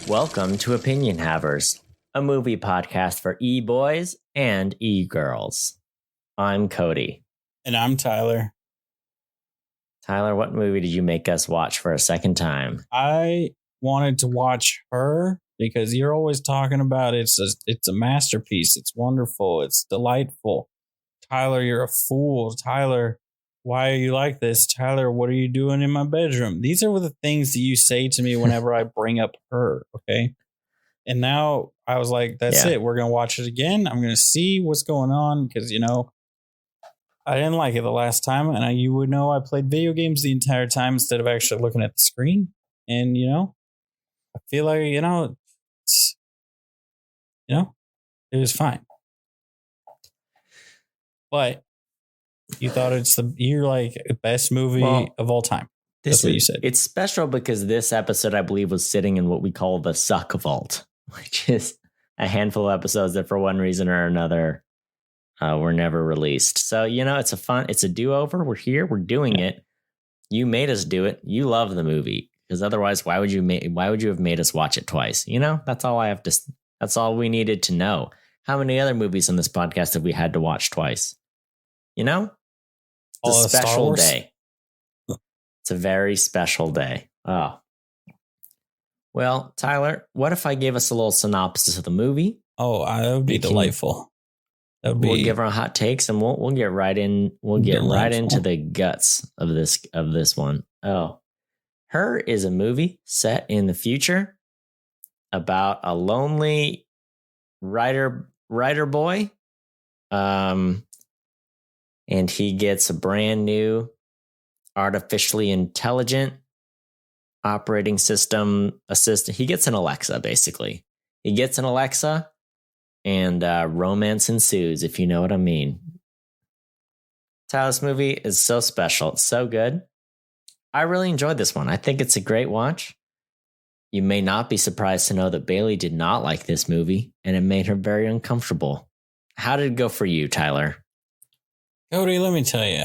Welcome to Opinion Havers, a movie podcast for e-boys and e-girls. I'm Cody. And I'm Tyler. Tyler, what movie did you make us watch for a second time? I wanted to watch Her because you're always talking about it's a masterpiece. It's wonderful. It's delightful. Tyler, you're a fool. Tyler, why are you like this? Tyler, what are you doing in my bedroom? These are the things that you say to me whenever I bring up Her, okay? And now I was like, that's it. We're going to watch it again. I'm going to see what's going on because, I didn't like it the last time. And you would know I played video games the entire time instead of actually looking at the screen. And, I feel like, it was fine. But you thought you're like the best movie of all time. That's what you said. It's special because this episode, I believe, was sitting in what we call the Suck Vault, which is a handful of episodes that for one reason or another were never released. So, it's a do-over. We're here. We're doing it. You made us do it. You love the movie because otherwise, why would you have made us watch it twice? That's all we needed to know. How many other movies on this podcast have we had to watch twice? It's a special day. It's a very special day. Oh. Well, Tyler, what if I gave us a little synopsis of the movie? Oh, that would be delightful. We'll give our hot takes and we'll get right in. We'll get right into the guts of this one. Oh. Her is a movie set in the future about a lonely writer boy. And he gets a brand new artificially intelligent operating system assistant. He gets an Alexa, basically. He gets an Alexa and romance ensues, if you know what I mean. Tyler's movie is so special. It's so good. I really enjoyed this one. I think it's a great watch. You may not be surprised to know that Bailey did not like this movie, and it made her very uncomfortable. How did it go for you, Tyler? Cody, let me tell you,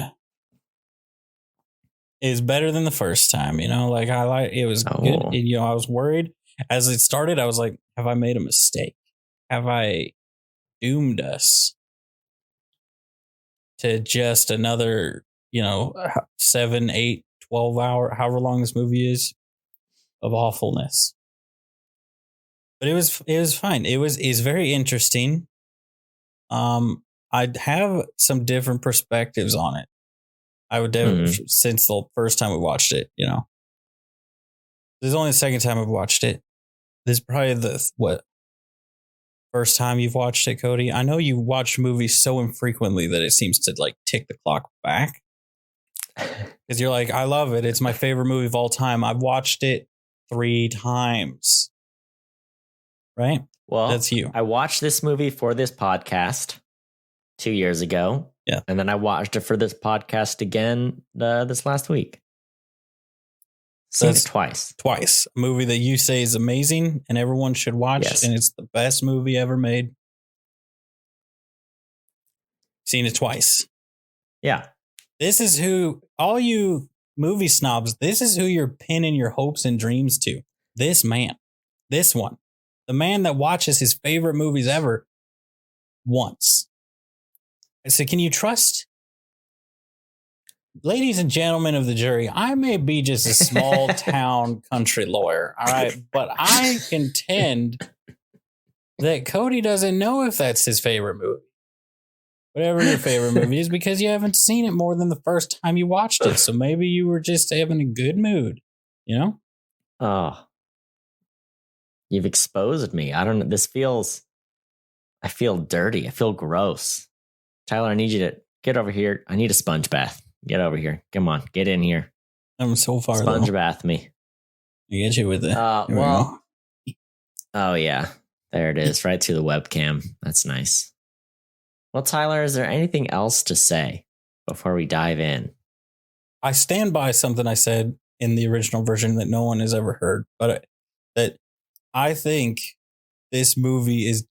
it's better than the first time. It was good. I was worried as it started. I was like, have I made a mistake? Have I doomed us to just another, 7, 8, 12 hour, however long this movie is, of awfulness? But it was fine. It's very interesting. I'd have some different perspectives on it. I would definitely, since the first time we watched it, This is only the second time I've watched it. This is probably first time you've watched it, Cody? I know you watch movies so infrequently that it seems to tick the clock back. Because you're like, I love it. It's my favorite movie of all time. I've watched it 3 times. Right? Well, that's you. I watched this movie for this podcast 2 years ago. Yeah. And then I watched it for this podcast again this last week. Seen it twice. Twice. A movie that you say is amazing and everyone should watch. Yes. And it's the best movie ever made. Seen it twice. Yeah. This is who, all you movie snobs, this is who you're pinning your hopes and dreams to. This man. This one. The man that watches his favorite movies ever once. So can you trust? Ladies and gentlemen of the jury, I may be just a small town country lawyer, all right? But I contend that Cody doesn't know if that's his favorite movie. Whatever your favorite movie is, because you haven't seen it more than the first time you watched it. So maybe you were just having a good mood, Oh. You've exposed me. I don't know. I feel dirty. I feel gross. Tyler, I need you to get over here. I need a sponge bath. Get over here. Come on. Get in here. I'm so far. Sponge bath me. I get you with it. Oh, yeah. There it is. Right through the webcam. That's nice. Well, Tyler, is there anything else to say before we dive in? I stand by something I said in the original version that no one has ever heard, but that I think this movie is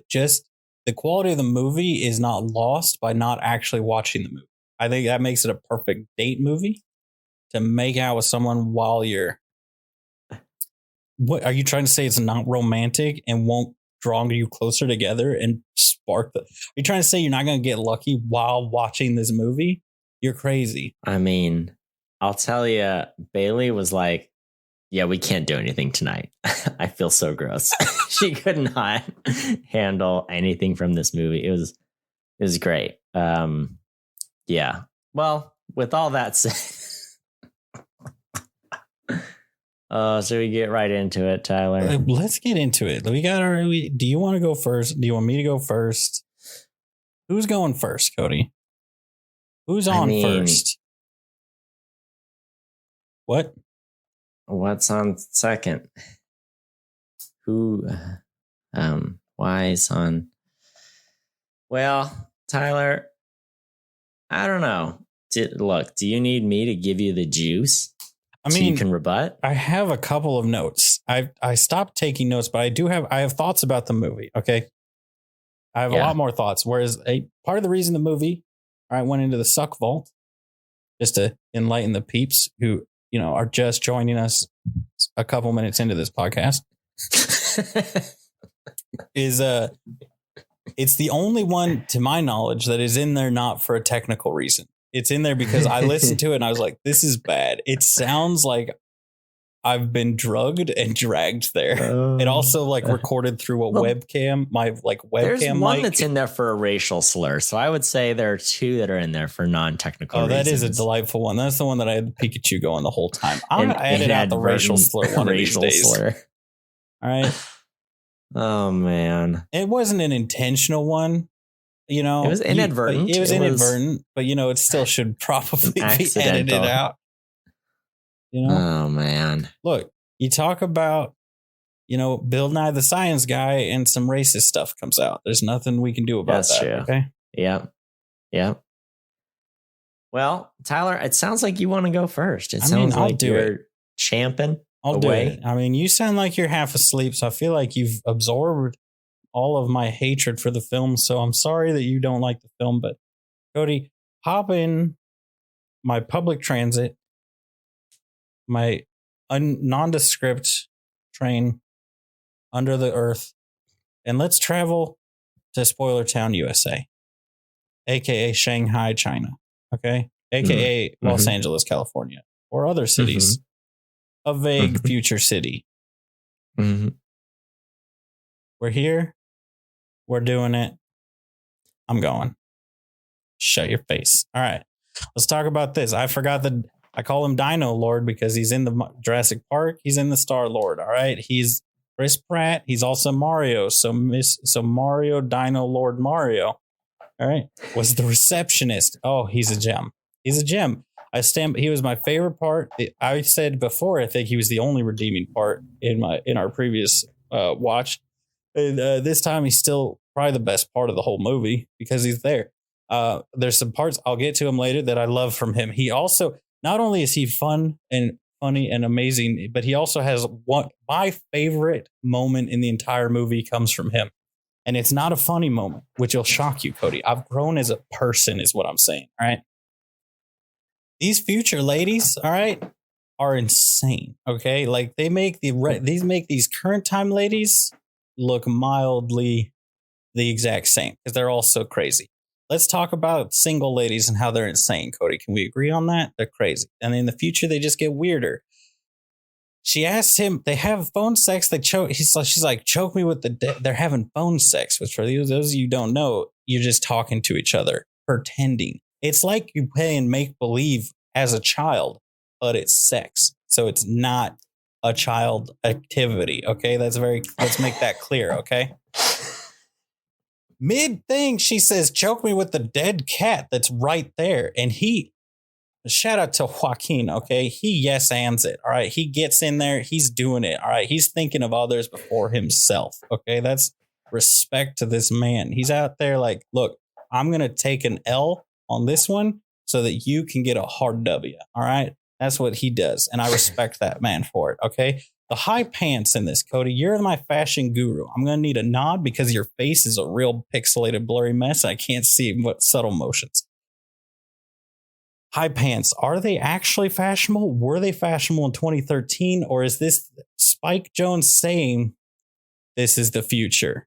just the quality of the movie is not lost by not actually watching the movie. I think that makes it a perfect date movie to make out with someone while you're What are you trying to say? It's not romantic and won't draw you closer together and spark the. Are you trying to say you're not going to get lucky while watching this movie? You're crazy. I mean, I'll tell you, Bailey was like, yeah, we can't do anything tonight. I feel so gross. She could not handle anything from this movie. It was great. Yeah. Well, with all that said, so we get right into it, Tyler. Let's get into it. We got our. Do you want to go first? Do you want me to go first? Who's going first, Cody? Who's on first? What? What's on second? Who? Why is on? Well, Tyler, I don't know. Look, do you need me to give you the juice? I mean, so you can rebut. I have a couple of notes. I stopped taking notes, but I have thoughts about the movie. Okay, I have a lot more thoughts. Whereas a part of the reason the movie, I went into the suck vault, just to enlighten the peeps who are just joining us a couple minutes into this podcast, is it's the only one to my knowledge that is in there not for a technical reason. It's in there because I listened to it and I was like, this is bad. It sounds like I've been drugged and dragged there. It also recorded through a webcam, my webcam There's one mic. that's in there for a racial slur. So I would say there are two that are in there for non-technical reasons. That is a delightful one. That's the one that I had Pikachu going the whole time. I'm going to edit out the racial slur one of these days. Slur. All right. Oh, man. It wasn't an intentional one. It was inadvertent. It was inadvertent, but it still should probably be edited out. Oh man! Look, you talk about Bill Nye the Science Guy, and some racist stuff comes out. There's nothing we can do about that. True. Okay. Yeah. Well, Tyler, it sounds like you want to go first. It sounds like you're champing. I'll do it. I mean, you sound like you're half asleep, so I feel like you've absorbed all of my hatred for the film. So I'm sorry that you don't like the film, but Cody, hop in my public transit, my nondescript train under the earth, and let's travel to Spoiler Town, USA, aka Shanghai, China. Okay. AKA Los Angeles, California, or other cities. A vague future city. We're here. We're doing it. I'm going. Shut your face. All right. Let's talk about this. I forgot that I call him Dino Lord because he's in the Jurassic Park. He's in the Star Lord. All right. He's Chris Pratt. He's also Mario. So Mario, Dino Lord Mario. All right. Was the receptionist. Oh, he's a gem. He's a gem. He was my favorite part. I said before, I think he was the only redeeming part in our previous watch. And this time, he's still probably the best part of the whole movie because he's there. There's some parts, I'll get to him later, that I love from him. He also, not only is he fun and funny and amazing, but he also has my favorite moment in the entire movie comes from him. And it's not a funny moment, which will shock you, Cody. I've grown as a person is what I'm saying. All right. These future ladies, all right, are insane. Okay. Like they make these current time ladies look mildly the exact same because they're all so crazy. Let's talk about single ladies and how they're insane, Cody. Can we agree on that? They're crazy. And in the future, they just get weirder. She asks him, they have phone sex. They choke. She's like, choke me with they're having phone sex, which for those of you who don't know, you're just talking to each other, pretending. It's like you play and make believe as a child, but it's sex. So it's not a child activity. Okay. Let's make that clear. Okay. Mid thing, she says, choke me with the dead cat that's right there. And shout out to Joaquin. Okay. He yes ands it. All right. He gets in there. He's doing it. All right. He's thinking of others before himself. Okay. That's respect to this man. He's out there like, look, I'm going to take an L on this one so that you can get a hard W. All right. That's what he does. And I respect that man for it. Okay. The high pants in this, Cody, you're my fashion guru. I'm going to need a nod because your face is a real pixelated, blurry mess. I can't see what subtle motions. High pants, are they actually fashionable? Were they fashionable in 2013? Or is this Spike Jonze saying this is the future.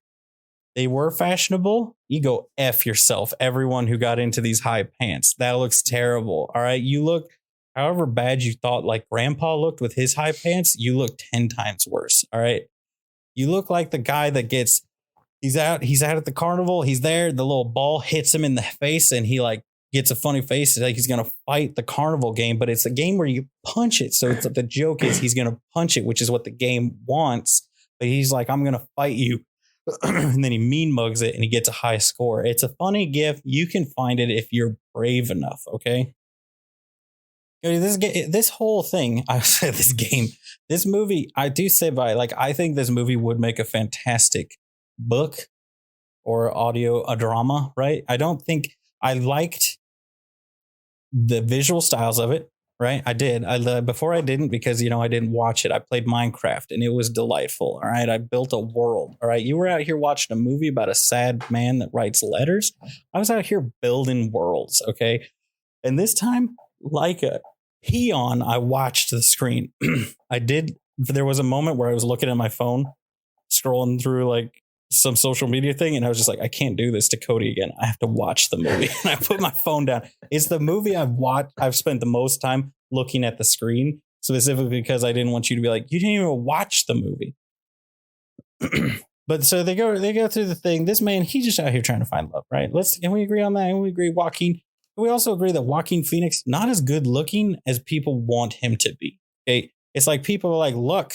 They were fashionable. You go F yourself, everyone who got into these high pants. That looks terrible. All right. You look however bad you thought like grandpa looked with his high pants, you look 10 times worse. All right. You look like the guy that he's out at the carnival. He's there. The little ball hits him in the face and he like gets a funny face. It's like he's going to fight the carnival game, but it's a game where you punch it. So it's like the joke is he's going to punch it, which is what the game wants. But he's like, I'm going to fight you. And then he mean mugs it and he gets a high score. It's a funny gif. You can find it if you're brave enough. Okay. This whole thing, I said this movie, I do say I think this movie would make a fantastic book or a drama, right? I don't think I liked the visual styles of it, right? I did. Before I didn't because, I didn't watch it. I played Minecraft and it was delightful. All right. I built a world. All right. You were out here watching a movie about a sad man that writes letters. I was out here building worlds. Okay. And this time, like a peon, I watched the screen. There was a moment where I was looking at my phone, scrolling through like some social media thing, and I was just like, I can't do this to Cody again. I have to watch the movie. And I put my phone down. It's the movie I've spent the most time looking at the screen, specifically because I didn't want you to be like, you didn't even watch the movie. But so they go through the thing. This man, he's just out here trying to find love, right? Can we agree on that? And we agree, Joaquin. We also agree that Joaquin Phoenix, not as good looking as people want him to be. Okay. It's like people are like, look,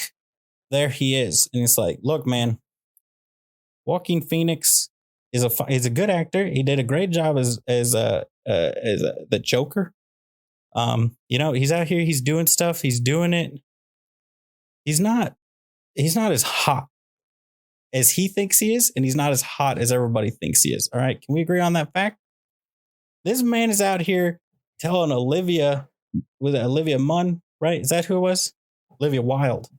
there he is. And it's like, look, man, Joaquin Phoenix is a good actor. He did a great job as the Joker. He's out here, he's doing stuff. He's doing it. He's not as hot as he thinks he is. And he's not as hot as everybody thinks he is. All right. Can we agree on that fact? This man is out here telling Olivia Munn, right? Is that who it was? Olivia Wilde.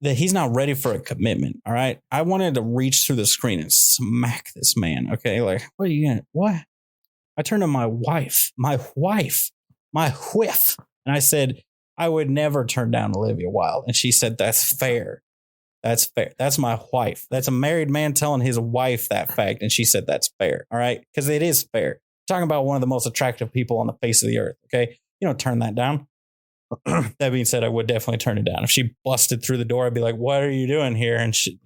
That he's not ready for a commitment. All right. I wanted to reach through the screen and smack this man. Okay. Like, what are you going to, what? I turned to my wife, and I said, I would never turn down Olivia Wilde. And she said, that's fair. That's fair. That's my wife. That's a married man telling his wife that fact. And she said, that's fair. All right. Because it is fair. We're talking about one of the most attractive people on the face of the earth. Okay. You don't turn that down. That being said, I would definitely turn it down. If she busted through the door, I'd be like, what are you doing here? And she,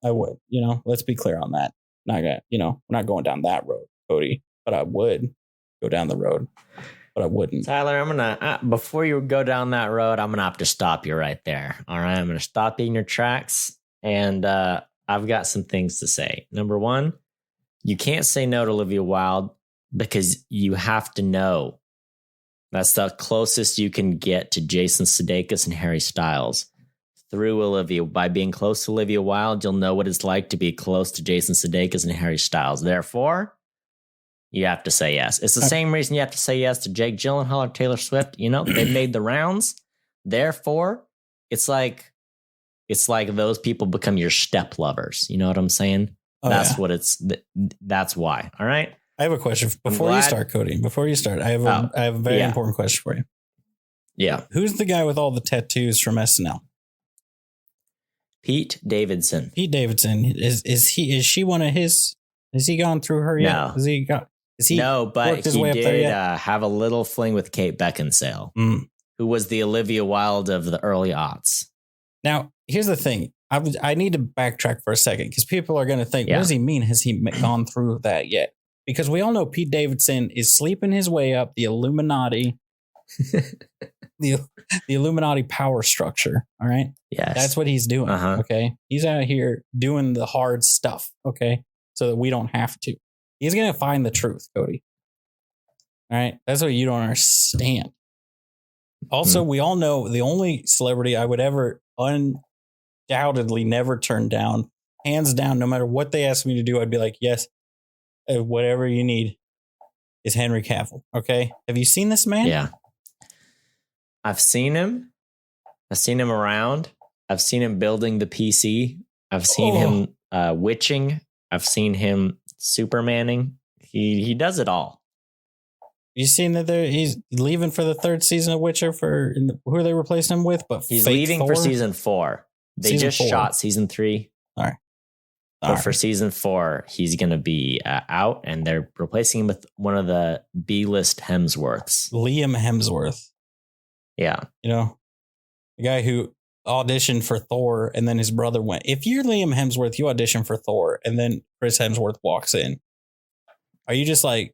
I would, let's be clear on that. Not gonna, we're not going down that road, Cody, but I would go down the road, but I wouldn't. Tyler, I'm going to, before you go down that road, I'm going to have to stop you right there. All right. I'm going to stop you in your tracks. And I've got some things to say. Number one, you can't say no to Olivia Wilde because you have to know. That's the closest you can get to Jason Sudeikis and Harry Styles through Olivia. By being close to Olivia Wilde, you'll know what it's like to be close to Jason Sudeikis and Harry Styles. Therefore, you have to say yes. It's the same reason you have to say yes to Jake Gyllenhaal or Taylor Swift. They made the rounds. Therefore, it's like those people become your step lovers. You know what I'm saying? That's why. All right. I have a question before you start, Cody. Before you start, I have a very important question for you. Yeah. Who's the guy with all the tattoos from SNL? Pete Davidson. Is she one of his? Has he gone through her yet? No. No, but he did have a little fling with Kate Beckinsale, who was the Olivia Wilde of the early aughts. Now, here's the thing. I need to backtrack for a second because people are going to think, what does he mean? Has he gone through that yet? Because we all know Pete Davidson is sleeping his way up the Illuminati, the Illuminati power structure. All right. Yes. That's what he's doing. Okay. He's out here doing the hard stuff. Okay. So that we don't have to. He's going to find the truth, Cody. All right. That's what you don't understand. Also, we all know the only celebrity I would ever undoubtedly never turn down, hands down, no matter what they ask me to do, I'd be like, yes. Whatever you need is Henry Cavill. Okay. Have you seen this man? Yeah. I've seen him. I've seen him around. I've seen him building the PC. I've seen him witching. I've seen him Supermaning. He does it all. You seen that he's leaving for the third season of Witcher who are they replacing him with? But he's leaving Thor? for season 4. They just shot season 3. All right. But for season 4, he's going to be out, and they're replacing him with one of the B-list Hemsworths. Liam Hemsworth. Yeah. You know, the guy who auditioned for Thor, and then his brother went. If you're Liam Hemsworth, you audition for Thor, and then Chris Hemsworth walks in. Are you just like,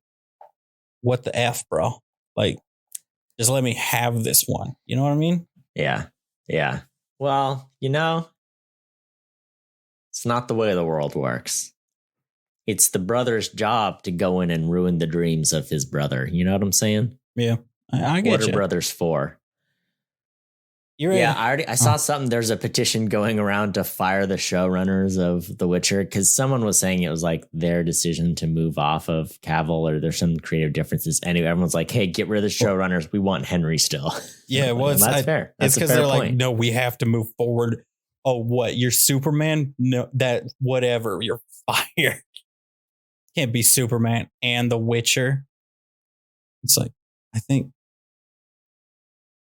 what the F, bro? Like, just let me have this one. You know what I mean? Yeah. Yeah. Well, you know, it's not the way the world works. It's the brother's job to go in and ruin the dreams of his brother. You know what I'm saying? Yeah. I get what you. Are brothers for? You're yeah, I saw something. There's a petition going around to fire the showrunners of The Witcher because someone was saying it was like their decision to move off of Cavill, or there's some creative differences. Anyway, everyone's like, "Hey, get rid of the showrunners. We want Henry still." Yeah, well, that's fair. It's because they're like, "No, we have to move forward." Oh, what? You're Superman? No, that whatever. You're fired. Can't be Superman and The Witcher. It's like, I think,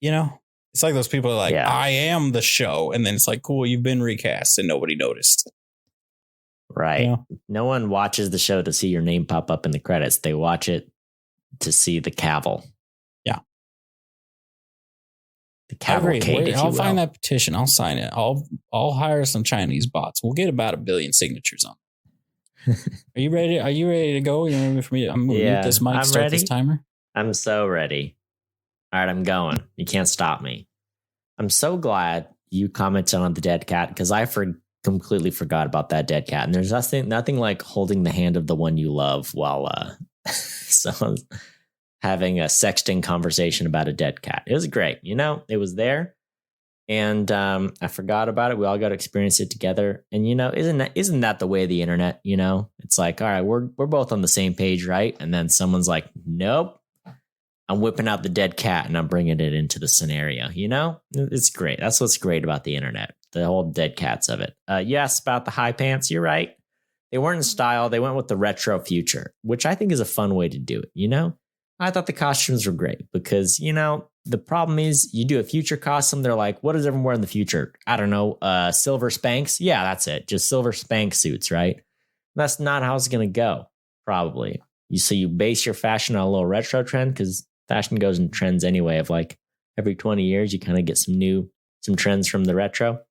you know. It's like those people are like, I am the show. And then it's like, cool, you've been recast and nobody noticed. Right. You know? No one watches the show to see your name pop up in the credits. They watch it to see the Cavill. Yeah. The cavalcade. I'll find that petition. I'll sign it. I'll hire some Chinese bots. We'll get about 1 billion signatures on it. Are you ready? Are you ready to go? You ready for me? I'm going to mute this mic, start this timer. I'm so ready. All right, I'm going. You can't stop me. I'm so glad you commented on the dead cat because I completely forgot about that dead cat. And there's nothing like holding the hand of the one you love while someone's having a sexting conversation about a dead cat. It was great. You know, it was there. And I forgot about it. We all got to experience it together. And, you know, isn't that the way of the internet? You know, it's like, all right, we're both on the same page, right? And then someone's like, nope. I'm whipping out the dead cat and I'm bringing it into the scenario. You know, it's great. That's what's great about the internet. The whole dead cats of it. Yes, about the high pants. You're right. They weren't in style. They went with the retro future, which I think is a fun way to do it. You know, I thought the costumes were great because, you know, the problem is you do a future costume. They're like, what does everyone wear in the future? I don't know. Silver Spanx. Yeah, that's it. Just silver Spanx suits, right? That's not how it's going to go. Probably. So you base your fashion on a little retro trend because fashion goes in trends anyway of like every 20 years, you kind of get some trends from the retro.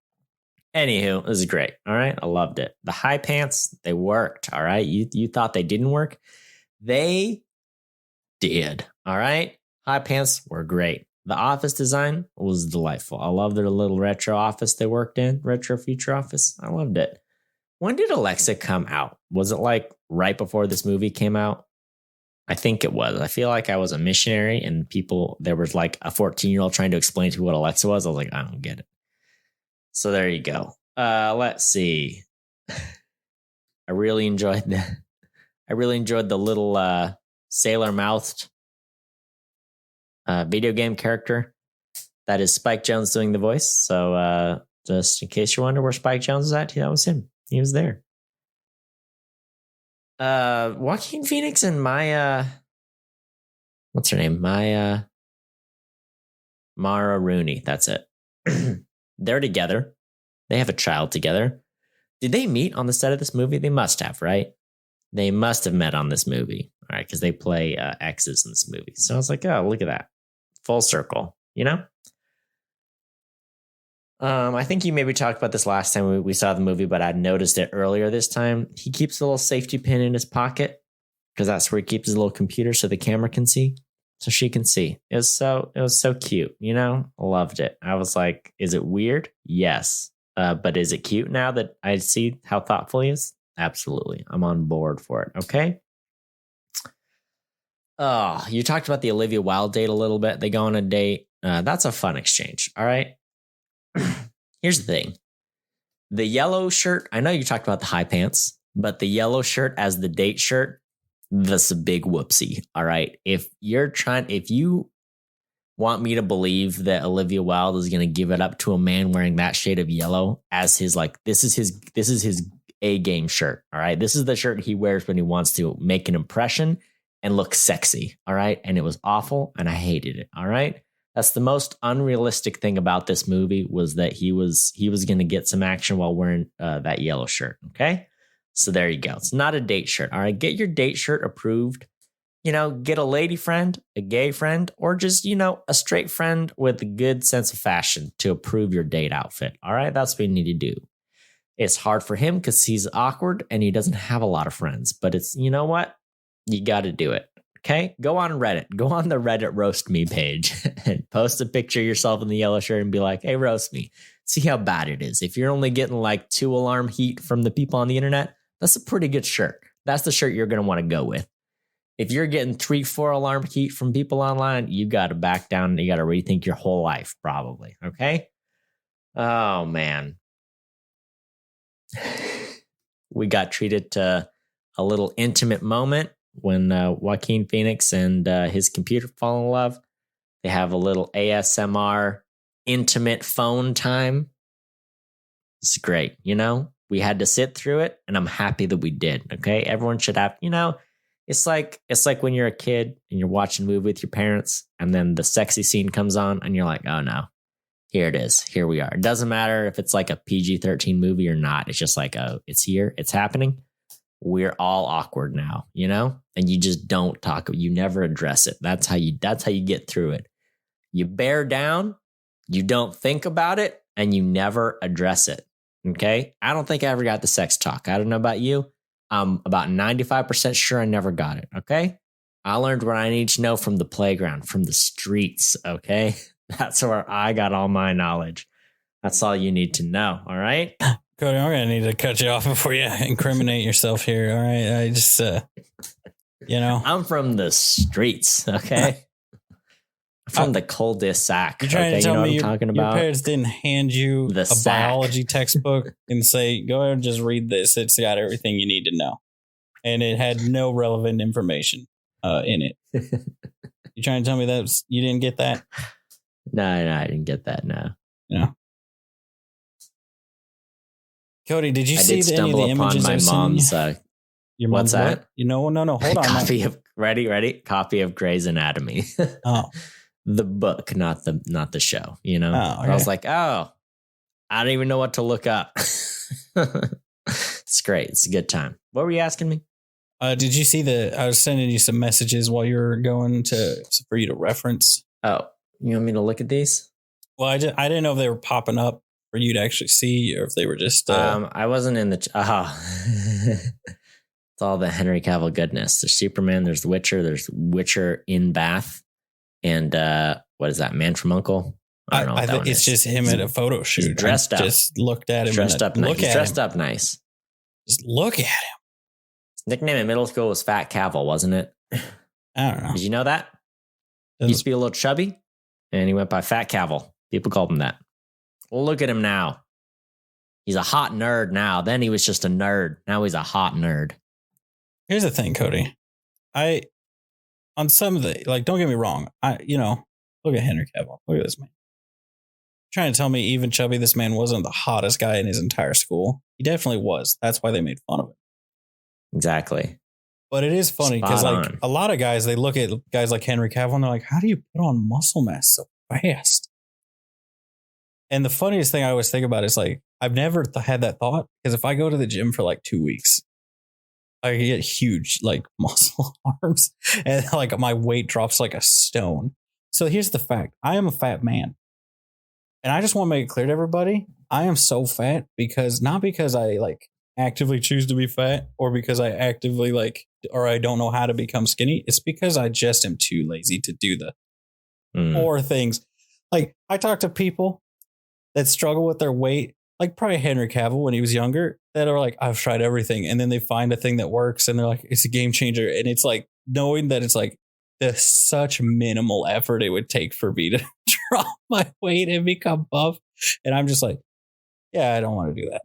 Anywho, this is great. All right. I loved it. The high pants, they worked. All right. You thought they didn't work. They did. All right. High pants were great. The office design was delightful. I love their little retro office they worked in, retro future office. I loved it. When did Alexa come out? Was it like right before this movie came out? I think it was. I feel like I was a missionary and there was like a 14-year-old trying to explain to me what Alexa was. I was like, I don't get it. So there you go. Let's see. I really enjoyed the little sailor-mouthed video game character that is Spike Jonze doing the voice. So just in case you wonder where Spike Jonze is at, that was him. He was there. Joaquin Phoenix and Maya, what's her name? Mara Rooney. That's it. They're together. They have a child together. Did they meet on the set of this movie? They must have, right? They must have met on this movie. All right. Because they play exes in this movie. So I was like, oh, look at that. Full circle, you know? I think you maybe talked about this last time we saw the movie, but I'd noticed it earlier this time. He keeps a little safety pin in his pocket because that's where he keeps his little computer so the camera can see, so she can see. It was so cute, you know? Loved it. I was like, is it weird? Yes. But is it cute now that I see how thoughtful he is? Absolutely. I'm on board for it. Okay. Oh, you talked about the Olivia Wilde date a little bit. They go on a date. That's a fun exchange. All right. Here's the thing. The yellow shirt, I know you talked about the high pants, but the yellow shirt as the date shirt, that's a big whoopsie. All right. If you want me to believe that Olivia Wilde is going to give it up to a man wearing that shade of yellow as his, like, this is his A game shirt. All right. This is the shirt he wears when he wants to make an impression and look sexy. All right. And it was awful and I hated it. All right. That's the most unrealistic thing about this movie was that he was going to get some action while wearing that yellow shirt. Okay. So there you go. It's not a date shirt. All right. Get your date shirt approved. Get a lady friend, a gay friend, or just, a straight friend with a good sense of fashion to approve your date outfit. All right. That's what you need to do. It's hard for him because he's awkward and he doesn't have a lot of friends, but it's, you know what? You got to do it. Okay. Go on Reddit. Go on the Reddit Roast Me page and post a picture of yourself in the yellow shirt and be like, hey, roast me. See how bad it is. If you're only getting like 2 alarm heat from the people on the internet, that's a pretty good shirt. That's the shirt you're going to want to go with. If you're getting 3-4 alarm heat from people online, you got to back down and you got to rethink your whole life, probably. Okay. Oh, man. We got treated to a little intimate moment when Joaquin Phoenix and his computer fall in love. They have a little ASMR intimate phone time. It's great. We had to sit through it and I'm happy that we did. Okay. Everyone should have, it's like when you're a kid and you're watching a movie with your parents and then the sexy scene comes on and you're like, oh no, here it is. Here we are. It doesn't matter if it's like a PG-13 movie or not. It's just like, oh, it's here. It's happening. We're all awkward now, and you just don't talk. You never address it. That's how you get through it. You bear down, you don't think about it, and you never address it. Okay. I don't think I ever got the sex talk. I don't know about you. I'm about 95% sure I never got it. Okay. I learned what I need to know from the playground, from the streets. Okay. That's where I got all my knowledge. That's all you need to know. All right. Cody, I'm going to need to cut you off before you incriminate yourself here. All right. I just, I'm from the streets. Okay. From the cul-de-sac. You're trying to tell me what I'm talking about? Your parents didn't hand you a biology textbook and say, go ahead and just read this. It's got everything you need to know. And it had no relevant information in it. You trying to tell me that you didn't get that? No, I didn't get that. No. Yeah. Cody, did you see any of the images my mom's? Your what's that? What? No. Hold on. Copy of Copy of Grey's Anatomy. Oh. The book, not the show. Okay. I was like, oh, I don't even know what to look up. It's great. It's a good time. What were you asking me? Did you see I was sending you some messages while you were going for you to reference. Oh, you want me to look at these? Well, I didn't know if they were popping up for you to actually see or if they were just. I wasn't in the. It's all the Henry Cavill goodness. There's Superman. There's The Witcher. There's Witcher in Bath. And what is that? Man from U.N.C.L.E.? I don't know. I think it's just him at a photo shoot. He's dressed up. Just looked at him. Dressed up nice. He's dressed up nice. Just look at him. His nickname in middle school was Fat Cavill, wasn't it? I don't know. Did you know that? He used to be a little chubby, and he went by Fat Cavill. People called him that. Well, look at him now. He's a hot nerd now. Then he was just a nerd. Now he's a hot nerd. Here's the thing, Cody. On some of the, don't get me wrong. Look at Henry Cavill. Look at this man. Trying to tell me even chubby, this man wasn't the hottest guy in his entire school. He definitely was. That's why they made fun of him. Exactly. But it is funny because a lot of guys, they look at guys like Henry Cavill and they're like, how do you put on muscle mass so fast? And the funniest thing I always think about is I've never had that thought because if I go to the gym for 2 weeks, I get huge muscle arms and my weight drops like a stone. So here's the fact. I am a fat man. And I just want to make it clear to everybody. I am so fat not because I actively choose to be fat or because I actively or I don't know how to become skinny. It's because I just am too lazy to do the poor things. I talk to people that struggle with their weight, probably Henry Cavill when he was younger, that are I've tried everything. And then they find a thing that works and they're like, it's a game changer. And it's knowing that it's there's such minimal effort it would take for me to drop my weight and become buff. And I'm just yeah, I don't want to do that.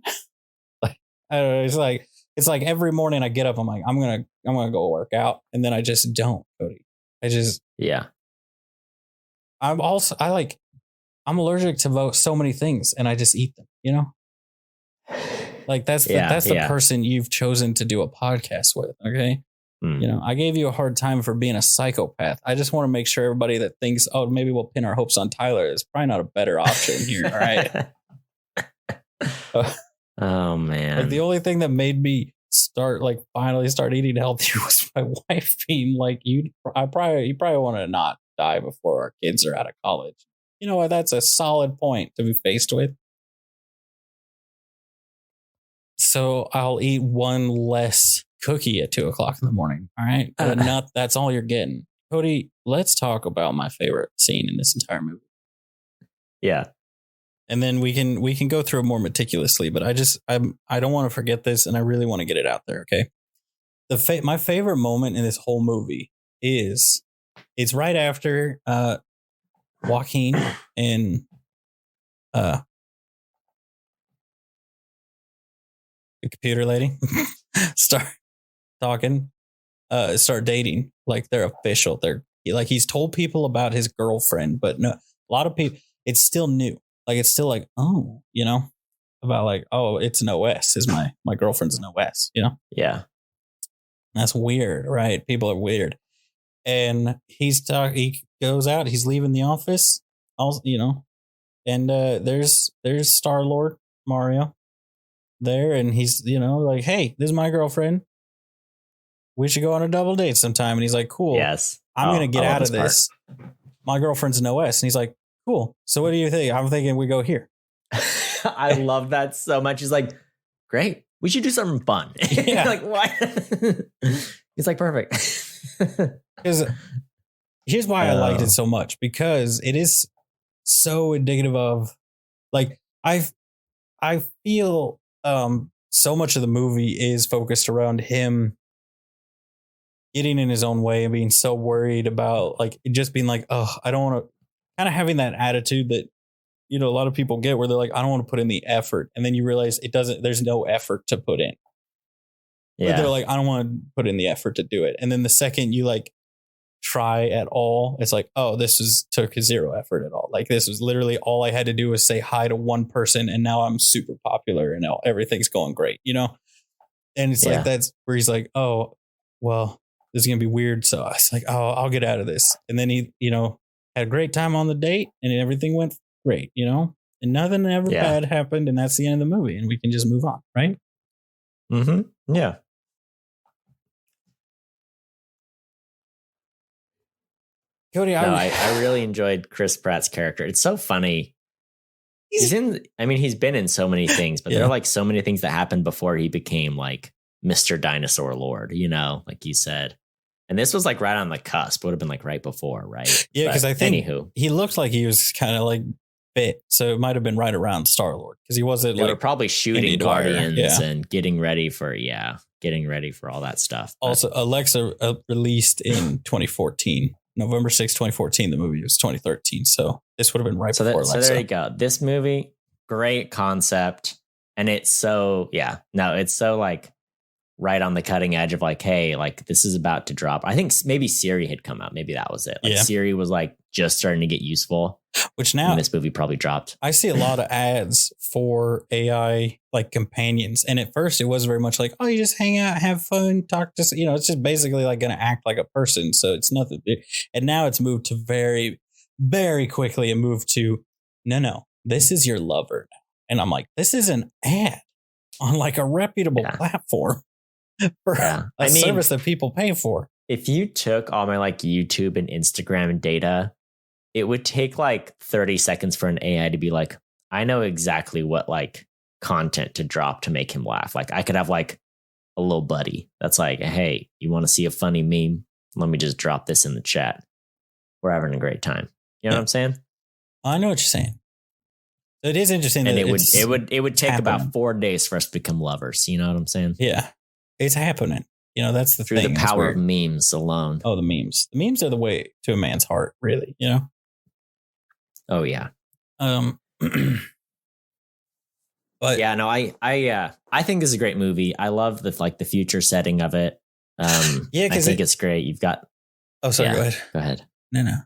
I don't know. It's every morning I get up, I'm I'm going to go work out. And then I just don't, Cody. Yeah. I'm allergic to so many things and I just eat them, that's the person you've chosen to do a podcast with. Okay. You know, I gave you a hard time for being a psychopath. I just want to make sure everybody that thinks, oh, maybe we'll pin our hopes on Tyler is probably not a better option here. All right. Oh man. Like the only thing that made me finally start eating healthy was my wife being like, you probably want to not die before our kids are out of college. You know what? That's a solid point to be faced with. So I'll eat one less cookie at 2:00 in the morning. All right. But that's all you're getting. Cody, let's talk about my favorite scene in this entire movie. Yeah. And then we can go through it more meticulously, but I don't want to forget this, and I really want to get it out there. Okay. My favorite moment in this whole movie is it's right after Joaquin and the computer lady start talking, start dating. Like they're official. They're like, he's told people about his girlfriend, but no, a lot of people, it's still new. Like, it's still like, oh, you know, about like, oh, it's an OS is my girlfriend's an OS, you know? Yeah. That's weird, right? People are weird. And he goes out, he's leaving the office, you know, and there's Star-Lord Mario there, and he's, you know, like, hey, this is my girlfriend. We should go on a double date sometime. And he's like, cool. Yes. I'm going to get out of this. My girlfriend's an OS. And he's like, cool. So what do you think? I'm thinking we go here. I love that so much. He's like, great. We should do something fun. Yeah. Like, what? He's like, perfect. Because here's why I liked it so much, because it is so indicative of, like, I feel so much of the movie is focused around him getting in his own way and being so worried about, like, just being like, oh, I don't want to, kind of having that attitude that, you know, a lot of people get where they're like, I don't want to put in the effort. And then you realize there's no effort to put in. Yeah. But they're like, I don't want to put in the effort to do it. And then the second you like try at all, it's like, oh, took zero effort at all. Like, this was literally all I had to do was say hi to one person, and now I'm super popular and now everything's going great, you know? And it's like, that's where he's like, oh, well, this is going to be weird. So I was like, oh, I'll get out of this. And then he, you know, had a great time on the date and everything went great, you know, and nothing ever bad happened. And that's the end of the movie, and we can just move on. Right. Mm-hmm. Yeah. Cody, I really enjoyed Chris Pratt's character. It's so funny. He's been in so many things, but there are like so many things that happened before he became like Mr. Dinosaur Lord, you know, like you said. And this was like right on the cusp. Would have been like right before, right? Yeah, because I think he looked like he was kind of like fit, so it might have been right around Star-Lord, because he wasn't they were probably shooting Guardians and getting ready for all that stuff. Also, Alexa released in 2014. November 6, 2014. The movie was 2013. So this would have been right before Alexa. So there you go. This movie, great concept. And it's so like right on the cutting edge of like, hey, like this is about to drop. I think maybe Siri had come out. Maybe that was it. Like Siri was like just starting to get useful. Which now this movie probably dropped. I see a lot of ads for AI like companions. And at first it was very much like, oh, you just hang out, have fun, talk to, you know, it's just basically like going to act like a person. So it's nothing. And now it's moved to very, very quickly and moved to, no, this is your lover now. And I'm like, this is an ad on like a reputable platform for a service that people pay for. If you took all my like YouTube and Instagram data, it would take like 30 seconds for an AI to be like, I know exactly what like content to drop to make him laugh. Like I could have like a little buddy that's like, hey, you want to see a funny meme? Let me just drop this in the chat. We're having a great time. You know what I'm saying? I know what you're saying. It is interesting. And it would take about 4 days for us to become lovers. You know what I'm saying? Yeah, it's happening. You know, that's the thing. Through the power of memes alone. Oh, the memes. The memes are the way to a man's heart, really, you know? Oh, yeah. But yeah, no, I think this is a great movie. I love the future setting of it. I think it's great. You've got. Oh, sorry. Go ahead. No.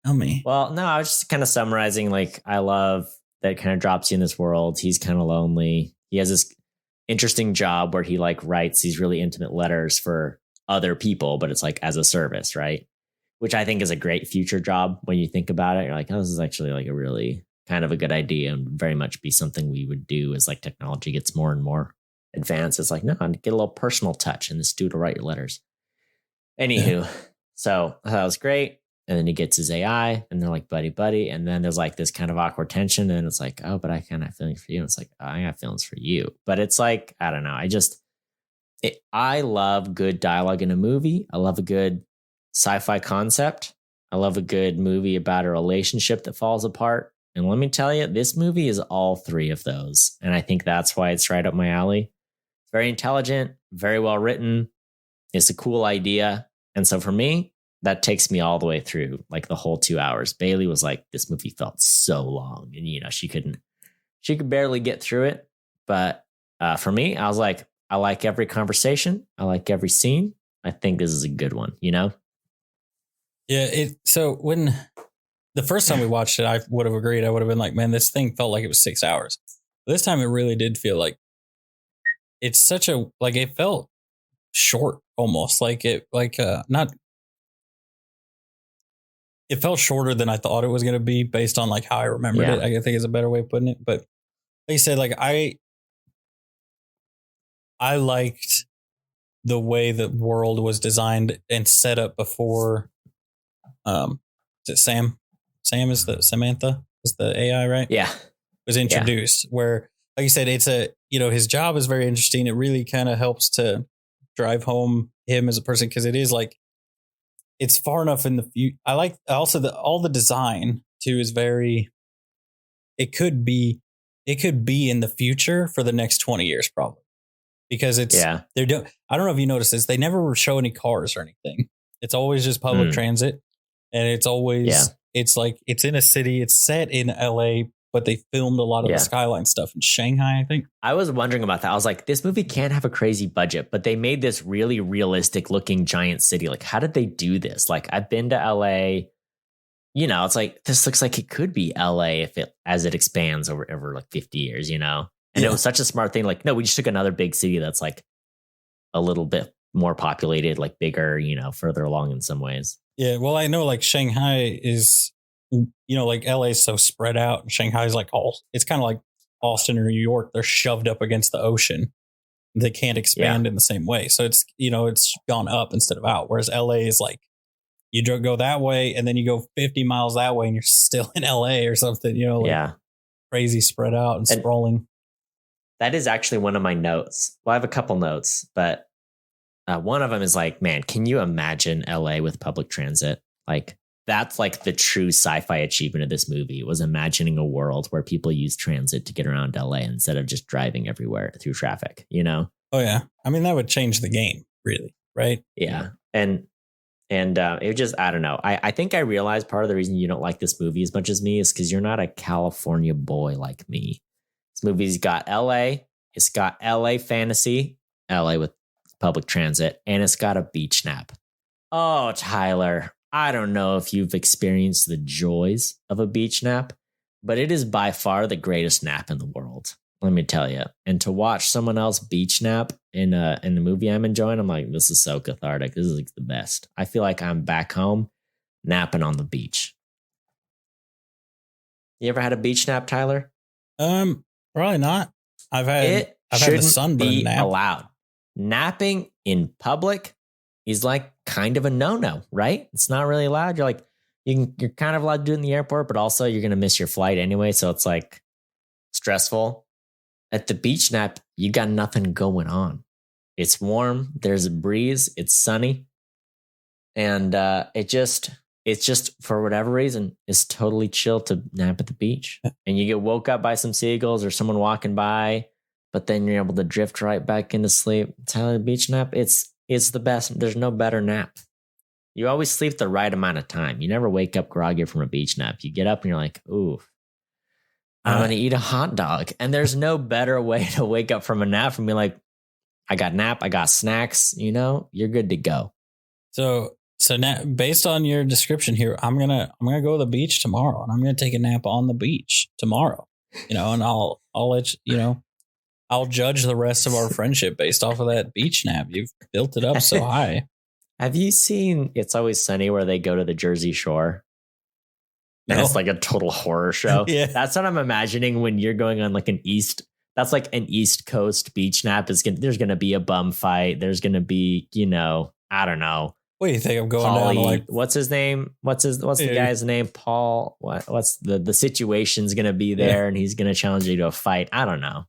Tell me. Well, no, I was just kind of summarizing. Like, I love that it kind of drops you in this world. He's kind of lonely. He has this. interesting job where he like writes these really intimate letters for other people, but it's like as a service, right? Which I think is a great future job when you think about it. You're like, oh, this is actually like a really kind of a good idea and very much be something we would do as like technology gets more and more advanced. It's like, no, get a little personal touch and this dude will write your letters. Anywho, so that was great. And then he gets his AI and they're like buddy. And then there's like this kind of awkward tension. And it's like, oh, but I kind of have feelings for you. And it's like, oh, I got feelings for you. But it's like, I don't know. I love good dialogue in a movie. I love a good sci-fi concept. I love a good movie about a relationship that falls apart. And let me tell you, this movie is all three of those. And I think that's why it's right up my alley. It's very intelligent, very well written. It's a cool idea. And so for me, that takes me all the way through like the whole 2 hours. Bailey was like, this movie felt so long. And, you know, she could barely get through it. But for me, I was like, I like every conversation. I like every scene. I think this is a good one, you know? Yeah. So when the first time we watched it, I would have agreed. I would have been like, man, this thing felt like it was 6 hours. This time it really did feel like it's such a, like it felt short almost like it, like not, it felt shorter than I thought it was going to be based on like how I remembered it. I think is a better way of putting it. But like you said, like I liked the way the world was designed and set up before. Is it Sam? Sam is Samantha is the AI, right? Yeah. Was introduced where, like you said, it's his job is very interesting. It really kind of helps to drive home him as a person because it is like, it's far enough in the future. I like also all the design too is very, it could be in the future for the next 20 years, probably. Because I don't know if you noticed this. They never show any cars or anything. It's always just public transit. And it's always, it's like, it's in a city. It's set in LA, but they filmed a lot of the skyline stuff in Shanghai, I think. I was wondering about that. I was like, this movie can't have a crazy budget, but they made this really realistic looking giant city. Like, how did they do this? Like, I've been to LA, you know, it's like, this looks like it could be LA as it expands over like 50 years, you know? And it was such a smart thing. Like, no, we just took another big city that's like a little bit more populated, like bigger, you know, further along in some ways. Yeah. Well, I know like Shanghai is, you know, like LA is so spread out and Shanghai is like it's kind of like Austin or New York. They're shoved up against the ocean. They can't expand in the same way. So it's, you know, it's gone up instead of out. Whereas LA is like, you go that way and then you go 50 miles that way and you're still in LA or something, you know, like crazy spread out and sprawling. That is actually one of my notes. Well, I have a couple notes, but one of them is like, man, can you imagine LA with public transit? Like, that's like the true sci-fi achievement of this movie was imagining a world where people use transit to get around LA instead of just driving everywhere through traffic, you know? Oh, yeah. I mean, that would change the game, really, right? Yeah. And it just, I don't know. I think I realized part of the reason you don't like this movie as much as me is because you're not a California boy like me. This movie's got LA. It's got LA fantasy, LA with public transit, and it's got a beach nap. Oh, Tyler, I don't know if you've experienced the joys of a beach nap, but it is by far the greatest nap in the world. Let me tell you. And to watch someone else beach nap in the movie I'm enjoying, I'm like, this is so cathartic. This is like the best. I feel like I'm back home napping on the beach. You ever had a beach nap, Tyler? Probably not. I've had the sunburn nap. Allowed. Napping in public is like kind of a no-no, right? It's not really allowed. You're like, you're kind of allowed to do it in the airport, but also you're going to miss your flight anyway. So it's like stressful. At the beach nap, you got nothing going on. It's warm. There's a breeze. It's sunny. And it's just for whatever reason, it's totally chill to nap at the beach. And you get woke up by some seagulls or someone walking by, but then you're able to drift right back into sleep. Tyler, beach nap, it's the best. There's no better nap. You always sleep the right amount of time. You never wake up groggy from a beach nap. You get up and you're like, ooh, I'm going to eat a hot dog. And there's no better way to wake up from a nap and be like, I got nap, I got snacks, you know, you're good to go. So now, based on your description here, I'm gonna go to the beach tomorrow, and I'm gonna take a nap on the beach tomorrow. You know, and I'll let you know. I'll judge the rest of our friendship based off of that beach nap. You've built it up so high. Have you seen It's Always Sunny where they go to the Jersey Shore? And No. it's like a total horror show. Yeah. That's what I'm imagining when you're going on like an East Coast beach nap. There's going to be a bum fight. There's going to be, I don't know. What do you think I'm going Paulie, down? Like, what's his name? What's the guy's name? Paul. What's the situation's going to be there, and he's going to challenge you to a fight. I don't know.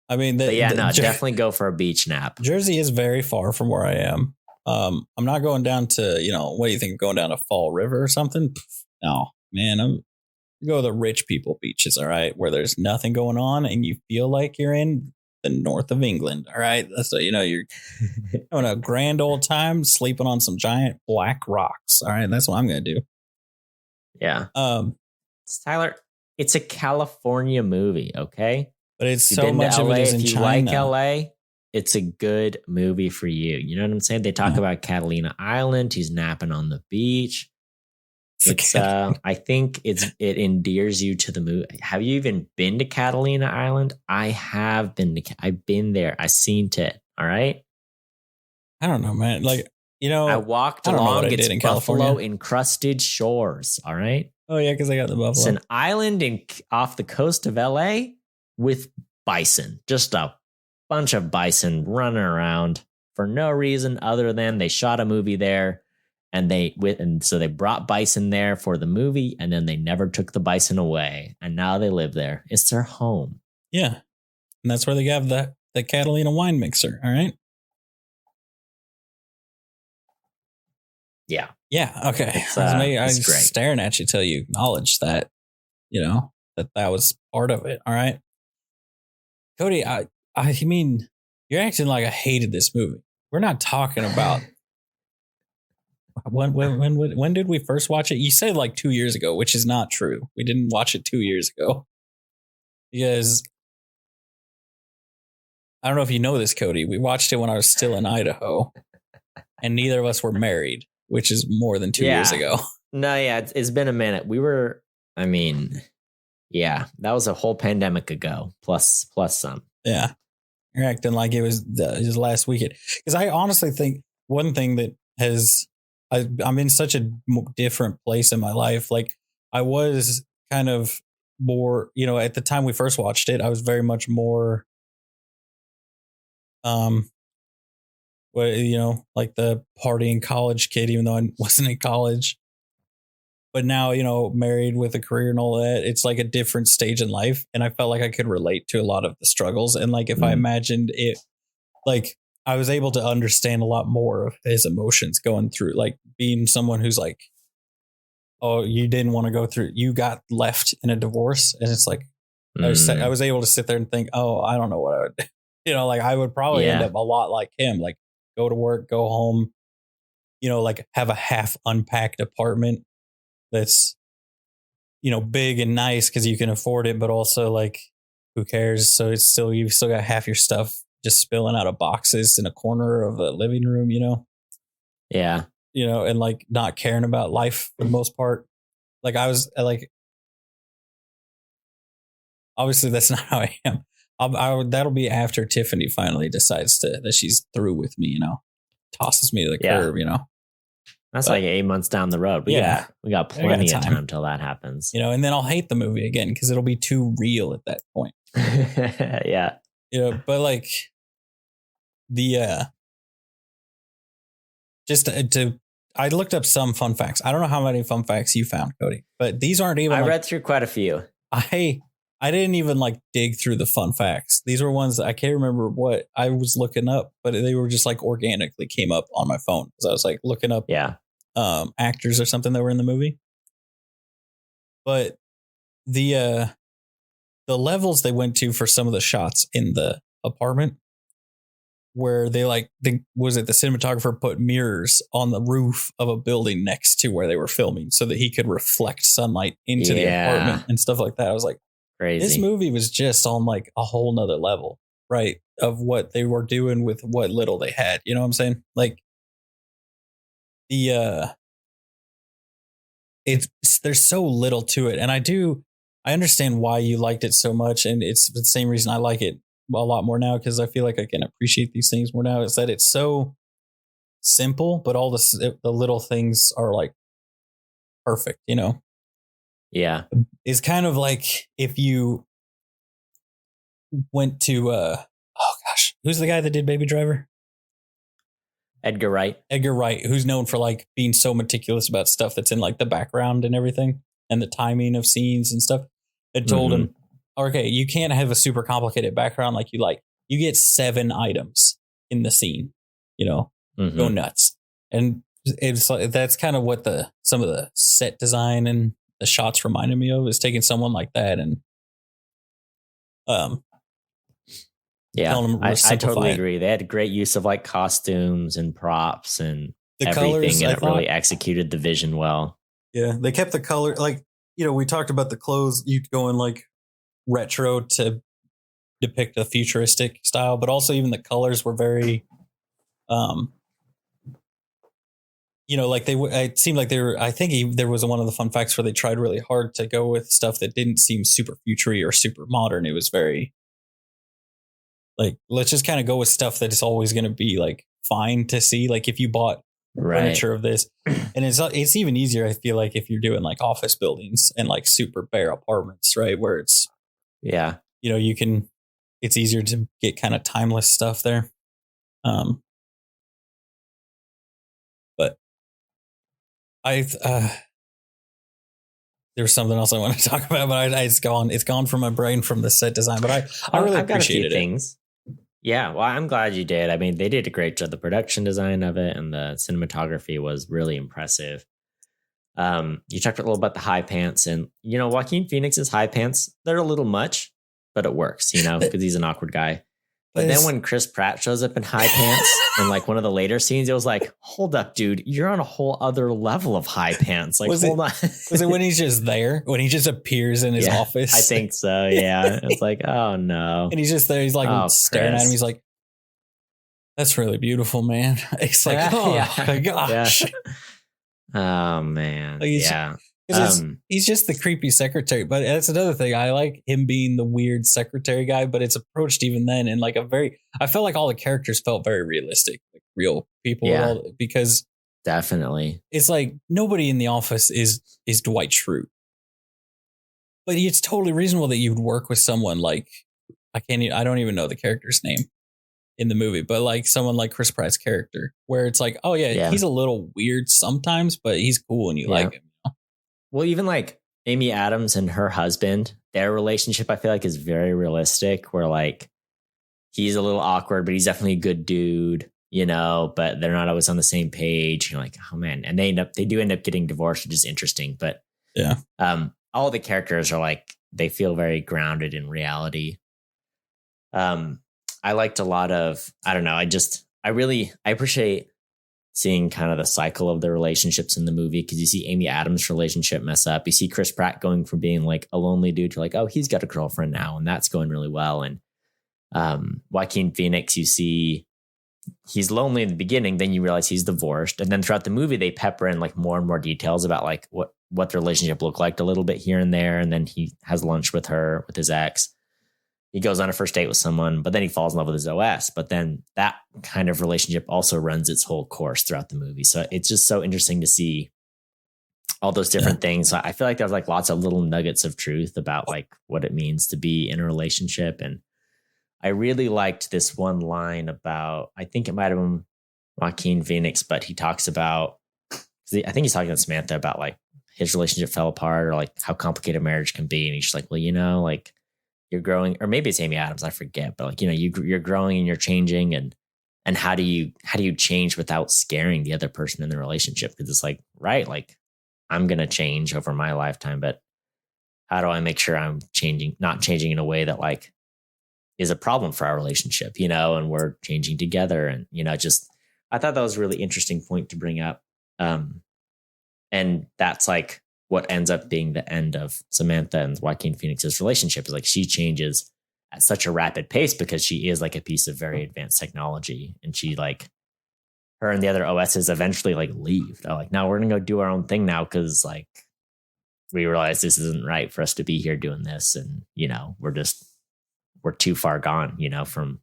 I mean, definitely go for a beach nap. Jersey is very far from where I am. I'm not going down to, what do you think? Going down to Fall River or something? No, man, I'm go to the rich people beaches. All right. Where there's nothing going on and you feel like you're in the north of England. All right. So, you're having a grand old time sleeping on some giant black rocks. All right. That's what I'm going to do. Yeah. Tyler, it's a California movie. Okay. But it's so much of it is in China. If you like LA, it's a good movie for you. You know what I'm saying? They talk about Catalina Island. He's napping on the beach. I think it endears you to the movie. Have you even been to Catalina Island? I have been I've been there. I've seen it. All right. I don't know, man. Like, I walked along its buffalo encrusted shores. All right. Oh yeah, because I got the buffalo. It's an island off the coast of LA with bison. Just a bunch of bison running around for no reason other than they shot a movie there. And so they brought bison there for the movie, and then they never took the bison away, and now they live there. It's their home. Yeah, and that's where they have the Catalina wine mixer. All right. Yeah. Yeah. Okay. I was great. Staring at you till you acknowledge that, that was part of it. All right, Cody. I mean, you're acting like I hated this movie. We're not talking about. When did we first watch it? You said like 2 years ago, which is not true. We didn't watch it 2 years ago. Because I don't know if you know this, Cody. We watched it when I was still in Idaho, and neither of us were married, which is more than 2 years ago. No, yeah, it's been a minute. That was a whole pandemic ago, plus some. Yeah, you're acting like it was last weekend. Because I honestly think one thing that I'm in such a different place in my life. Like I was kind of more, at the time we first watched it, I was very much more, like the partying college kid, even though I wasn't in college. But now, married with a career and all that, it's like a different stage in life. And I felt like I could relate to a lot of the struggles. And like if I imagined it, like I was able to understand a lot more of his emotions going through, like being someone who's like, oh, you didn't want to go through, you got left in a divorce. And it's like, I was able to sit there and think, oh, I don't know what I would do. Like I would probably end up a lot like him, like go to work, go home, like have a half unpacked apartment that's, big and nice because you can afford it, but also like, who cares? So you've still got half your stuff just spilling out of boxes in a corner of a living room, Yeah. And like not caring about life for the most part. Like I was like, obviously that's not how I am. That'll be after Tiffany finally decides that she's through with me, tosses me to the curb, That's like 8 months down the road. We got plenty of time until that happens. And then I'll hate the movie again because it'll be too real at that point. Yeah. But like I looked up some fun facts. I don't know how many fun facts you found, Cody, but these aren't even. I read through quite a few. I didn't even like dig through the fun facts. These were ones that I can't remember what I was looking up, but they were just like organically came up on my phone because I was like looking up actors or something that were in the movie. But the levels they went to for some of the shots in the apartment, where the cinematographer put mirrors on the roof of a building next to where they were filming so that he could reflect sunlight into the apartment and stuff like that. I was like, crazy. This movie was just on like a whole nother level, right? Of what they were doing with what little they had. You know what I'm saying? Like there's so little to it. And I do I understand why you liked it so much, and it's the same reason I like it a lot more now, because I feel like I can appreciate these things more now. Is that it's so simple, but all the little things are like perfect. You know, Yeah. it's kind of like if you went to oh gosh, who's the guy that did Baby Driver? Edgar Wright. Edgar Wright, who's known for like being so meticulous about stuff that's in like the background and everything, and the timing of scenes and stuff. It told him, okay, you can't have a super complicated background like. You get 7 items in the scene, you know, go nuts. And it's like, that's kind of what some of the set design and the shots reminded me of, is taking someone like that and yeah, I totally agree. They had great use of like costumes and props and the everything, colors, and it really executed the vision well. Yeah, they kept the color, like, you know, we talked about the clothes, you go in like retro to depict a futuristic style, but also even the colors were very, you know, like it seemed like they were, I think there was one of the fun facts where they tried really hard to go with stuff that didn't seem super futury or super modern. It was very like, let's just kind of go with stuff that is always going to be like fine to see. Like if you bought furniture of this, and it's even easier, I feel like, if you're doing like office buildings and like super bare apartments, right, where it's, yeah, you know, it's easier to get kind of timeless stuff there. But there was something else I want to talk about, but it's gone from my brain from the set design. But I really appreciated things. Yeah, well, I'm glad you did. I mean, they did a great job. The production design of it and the cinematography was really impressive. You talked a little about the high pants, and you know, Joaquin Phoenix's high pants, they're a little much, but it works, you know, because he's an awkward guy. But then when Chris Pratt shows up in high pants in like one of the later scenes, it was like, hold up, dude, you're on a whole other level of high pants. Like, hold on. Was it when he's just there? When he just appears in his office? I think so, yeah. It's like, oh no. And he's just there. He's like staring at him. He's like, that's really beautiful, man. It's like, my gosh. Yeah. Oh man. Like he's just the creepy secretary, but that's another thing. I like him being the weird secretary guy, but it's approached even then in like I felt like all the characters felt very realistic, like real people, because definitely it's like nobody in the office is Dwight Schrute, but it's totally reasonable that you'd work with someone like, I don't even know the character's name in the movie, but like someone like Chris Pratt's character, where it's like, oh yeah, he's a little weird sometimes, but he's cool and you like him. Well, even like Amy Adams and her husband, their relationship, I feel like, is very realistic, where like he's a little awkward, but he's definitely a good dude, you know, but they're not always on the same page. You're like, oh man. And they do end up getting divorced, which is interesting. But yeah, all the characters are like, they feel very grounded in reality. I liked a lot of, I don't know, I appreciate seeing kind of the cycle of the relationships in the movie, because you see Amy Adams' relationship mess up. You see Chris Pratt going from being like a lonely dude to like, oh, he's got a girlfriend now, and that's going really well. And Joaquin Phoenix, you see he's lonely in the beginning, then you realize he's divorced, and then throughout the movie they pepper in like more and more details about like what the relationship looked like a little bit here and there. And then he has lunch with his ex. He goes on a first date with someone, but then he falls in love with his OS. But then that kind of relationship also runs its whole course throughout the movie. So it's just so interesting to see all those different things. So I feel like there's like lots of little nuggets of truth about like what it means to be in a relationship. And I really liked this one line about, I think it might have been Joaquin Phoenix, but he talks about, I think he's talking to Samantha about like his relationship fell apart or like how complicated marriage can be. And he's just like, well, you know, like, you're growing, or maybe it's Amy Adams, I forget, but like, you know, you're growing and you're changing, and how do you change without scaring the other person in the relationship? Because it's like, right, like I'm going to change over my lifetime, but how do I make sure I'm not changing in a way that like is a problem for our relationship, you know, and we're changing together. And, you know, just, I thought that was a really interesting point to bring up. And that's like what ends up being the end of Samantha and Joaquin Phoenix's relationship, is like she changes at such a rapid pace because she is like a piece of very advanced technology. And she like, her and the other OSs eventually like leave. They're like, no, we're going to go do our own thing now. Cause like we realize this isn't right for us to be here doing this, and we're too far gone, from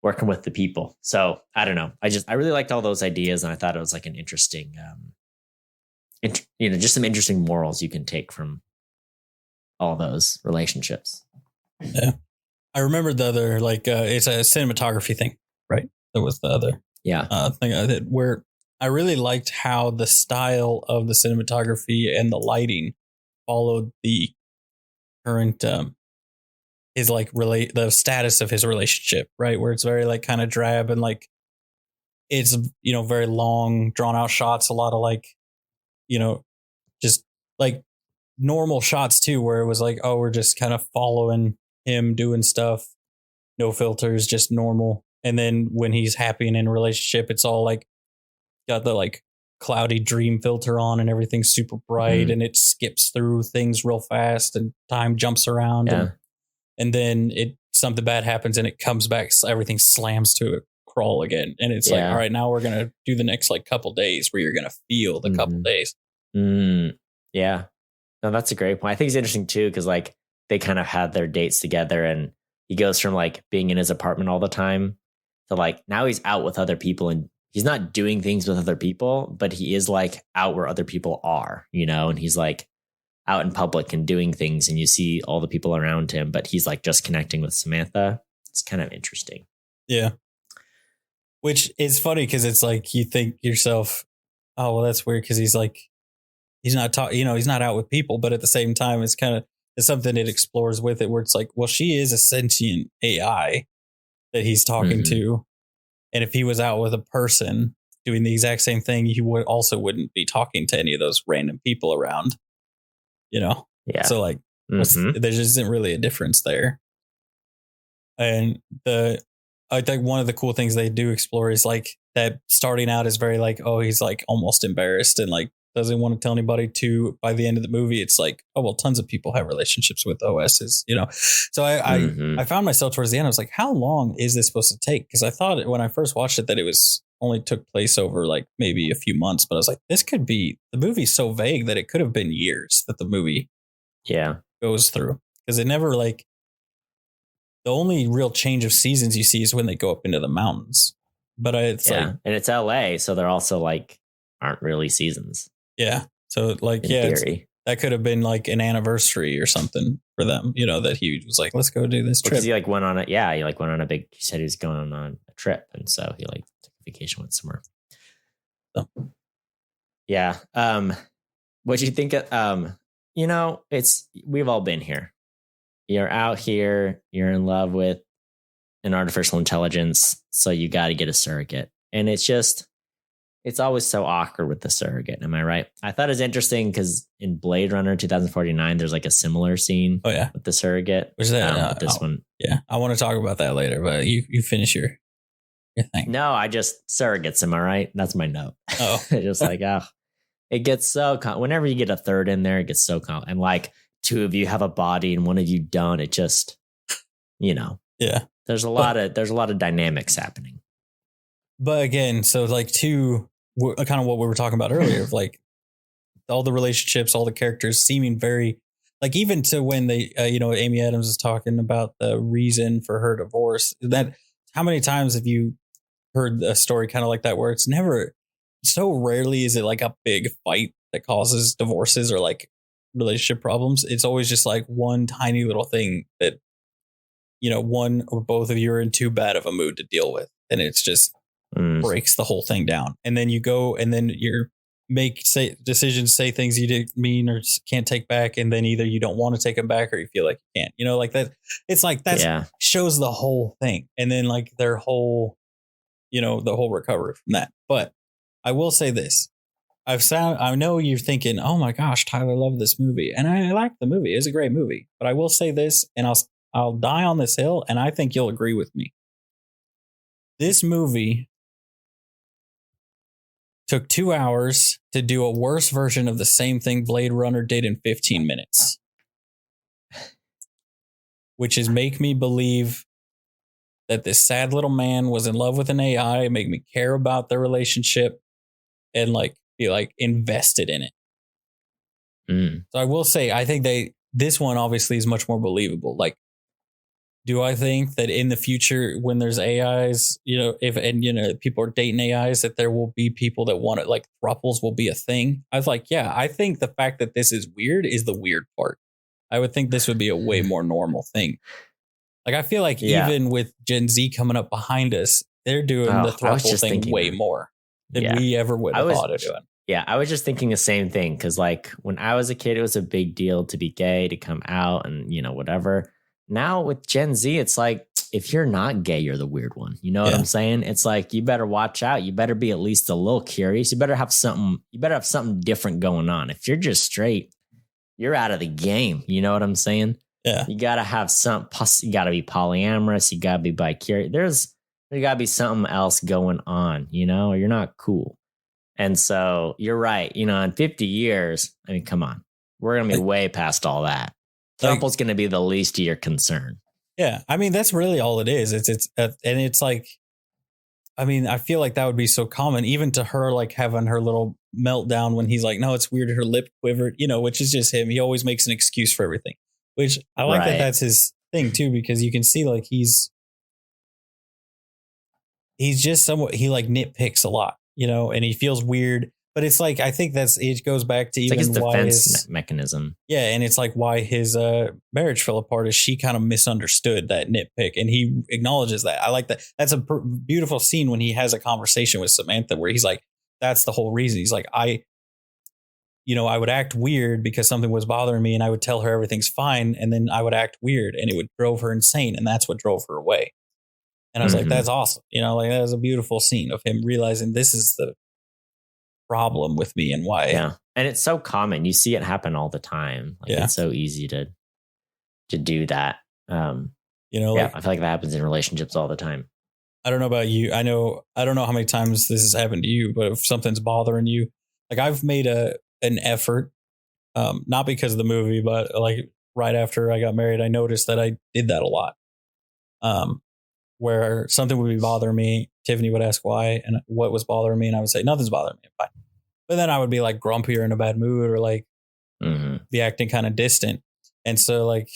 working with the people. So I don't know. I really liked all those ideas, and I thought it was like an interesting, just some interesting morals you can take from all those relationships. Yeah, I remember the other it's a cinematography thing, right? That was the other thing I did, where I really liked how the style of the cinematography and the lighting followed the current the status of his relationship, right? Where it's very like kind of drab and like it's very long drawn out shots, a lot of just like normal shots too, where it was like, oh, we're just kind of following him doing stuff, no filters, just normal. And then when he's happy and in a relationship, it's all like got the like cloudy dream filter on and everything's super bright and it skips through things real fast and time jumps around. Yeah. And then something bad happens and it comes back. So everything slams to a crawl again. And it's like, all right, now we're going to do the next like couple days where you're going to feel the couple days. Yeah. No, that's a great point. I think it's interesting too, because like they kind of had their dates together and he goes from like being in his apartment all the time to like now he's out with other people and he's not doing things with other people, but he is like out where other people are, and he's like out in public and doing things and you see all the people around him, but he's like just connecting with Samantha. It's kind of interesting. Yeah. Which is funny because it's like you think yourself, oh, well, that's weird because he's like, he's not talking, he's not out with people, but at the same time, it's something it explores with it where it's like, well, she is a sentient AI that he's talking to. And if he was out with a person doing the exact same thing, he wouldn't be talking to any of those random people around. Yeah. So like, there just isn't really a difference there. And I think one of the cool things they do explore is like that starting out is very like, oh, he's like almost embarrassed and like doesn't want to tell anybody to. By the end of the movie, it's like, oh, well, tons of people have relationships with OSs, So I found myself towards the end. I was like, how long is this supposed to take? Because I thought when I first watched it that it was only took place over like maybe a few months, but I was like, the movie's so vague that it could have been years that the movie goes through, because it never like the only real change of seasons you see is when they go up into the mountains. But it's and it's LA, so they're also like aren't really seasons. Yeah. So like in theory, that could have been like an anniversary or something for them, that he was like, let's go do this trip. He like went on he said he was going on a trip, and so he like took a vacation, went somewhere. So. Yeah. What do you think we've all been here. You're out here, you're in love with an artificial intelligence, so you got to get a surrogate. And it's always so awkward with the surrogate. Am I right? I thought it was interesting because in Blade Runner 2049, there's like a similar scene with the surrogate. Which is that? This one. Yeah. I want to talk about that later, but you finish your thing. No, I just surrogates. Am I right? That's my note. Oh. Just like, it gets so, whenever you get a third in there, it gets so, and like two of you have a body and one of you don't, it just, Yeah. There's a lot of dynamics happening. But again, so like kind of what we were talking about earlier of like all the relationships, all the characters seeming very like, even to when they, Amy Adams is talking about the reason for her divorce, that how many times have you heard a story kind of like that, where it's never, so rarely is it like a big fight that causes divorces or like relationship problems. It's always just like one tiny little thing that, one or both of you are in too bad of a mood to deal with. And it's just breaks the whole thing down. And then you go and then you're decisions, say things you didn't mean or can't take back. And then either you don't want to take them back or you feel like you can't, like that. It's like that shows the whole thing. And then like their whole, the whole recovery from that. But I will say this. I know you're thinking, oh my gosh, Tyler loved this movie. And I like the movie. It's a great movie. But I will say this, and I'll die on this hill, and I think you'll agree with me. This movie took 2 hours to do a worse version of the same thing Blade Runner did in 15 minutes. Which is make me believe that this sad little man was in love with an AI, make me care about their relationship, and like be like invested in it. Mm. So I will say, I think this one obviously is much more believable. Like, do I think that in the future, when there's AIs, people are dating AIs, that there will be people that want it, like thruples will be a thing? I was like, yeah, I think the fact that this is weird is the weird part. I would think this would be a way more normal thing. Like, I feel like even with Gen Z coming up behind us, they're doing the thruple thing way more than we ever would have thought of doing. Yeah, I was just thinking the same thing because, like, when I was a kid, it was a big deal to be gay, to come out, and whatever. Now with Gen Z, it's like, if you're not gay, you're the weird one. You know what I'm saying? It's like, you better watch out. You better be at least a little curious. You better have something different going on. If you're just straight, you're out of the game. You know what I'm saying? Yeah. You gotta have you gotta be polyamorous. You gotta be bi-curious. There gotta be something else going on, or you're not cool. And so you're right. In 50 years, I mean, come on, we're gonna be way past all that. Thrupple's going to be the least of your concern. Yeah. I mean, that's really all it is. And it's like, I mean, I feel like that would be so common, even to her, like having her little meltdown when he's like, no, it's weird. Her lip quivered, which is just him. He always makes an excuse for everything, which I like that that's his thing too, because you can see like he's just somewhat, he like nitpicks a lot, and he feels weird. But it's like, I think it goes back to even his why defense mechanism. Yeah. And it's like why his marriage fell apart is she kind of misunderstood that nitpick. And he acknowledges that. I like that. That's a beautiful scene when he has a conversation with Samantha where he's like, that's the whole reason. He's like, I would act weird because something was bothering me and I would tell her everything's fine. And then I would act weird and it would drove her insane. And that's what drove her away. And I was like, that's awesome. Like that was a beautiful scene of him realizing this is the problem with me and why. Yeah. And it's so common. You see it happen all the time. Like, it's so easy to do that. I feel like that happens in relationships all the time. I don't know about you. I don't know how many times this has happened to you, but if something's bothering you, like I've made an effort, not because of the movie, but like right after I got married, I noticed that I did that a lot. Where something would be bothering me, Tiffany would ask why and what was bothering me, and I would say nothing's bothering me, fine. But then I would be like grumpy or in a bad mood or like be acting kind of distant. And so like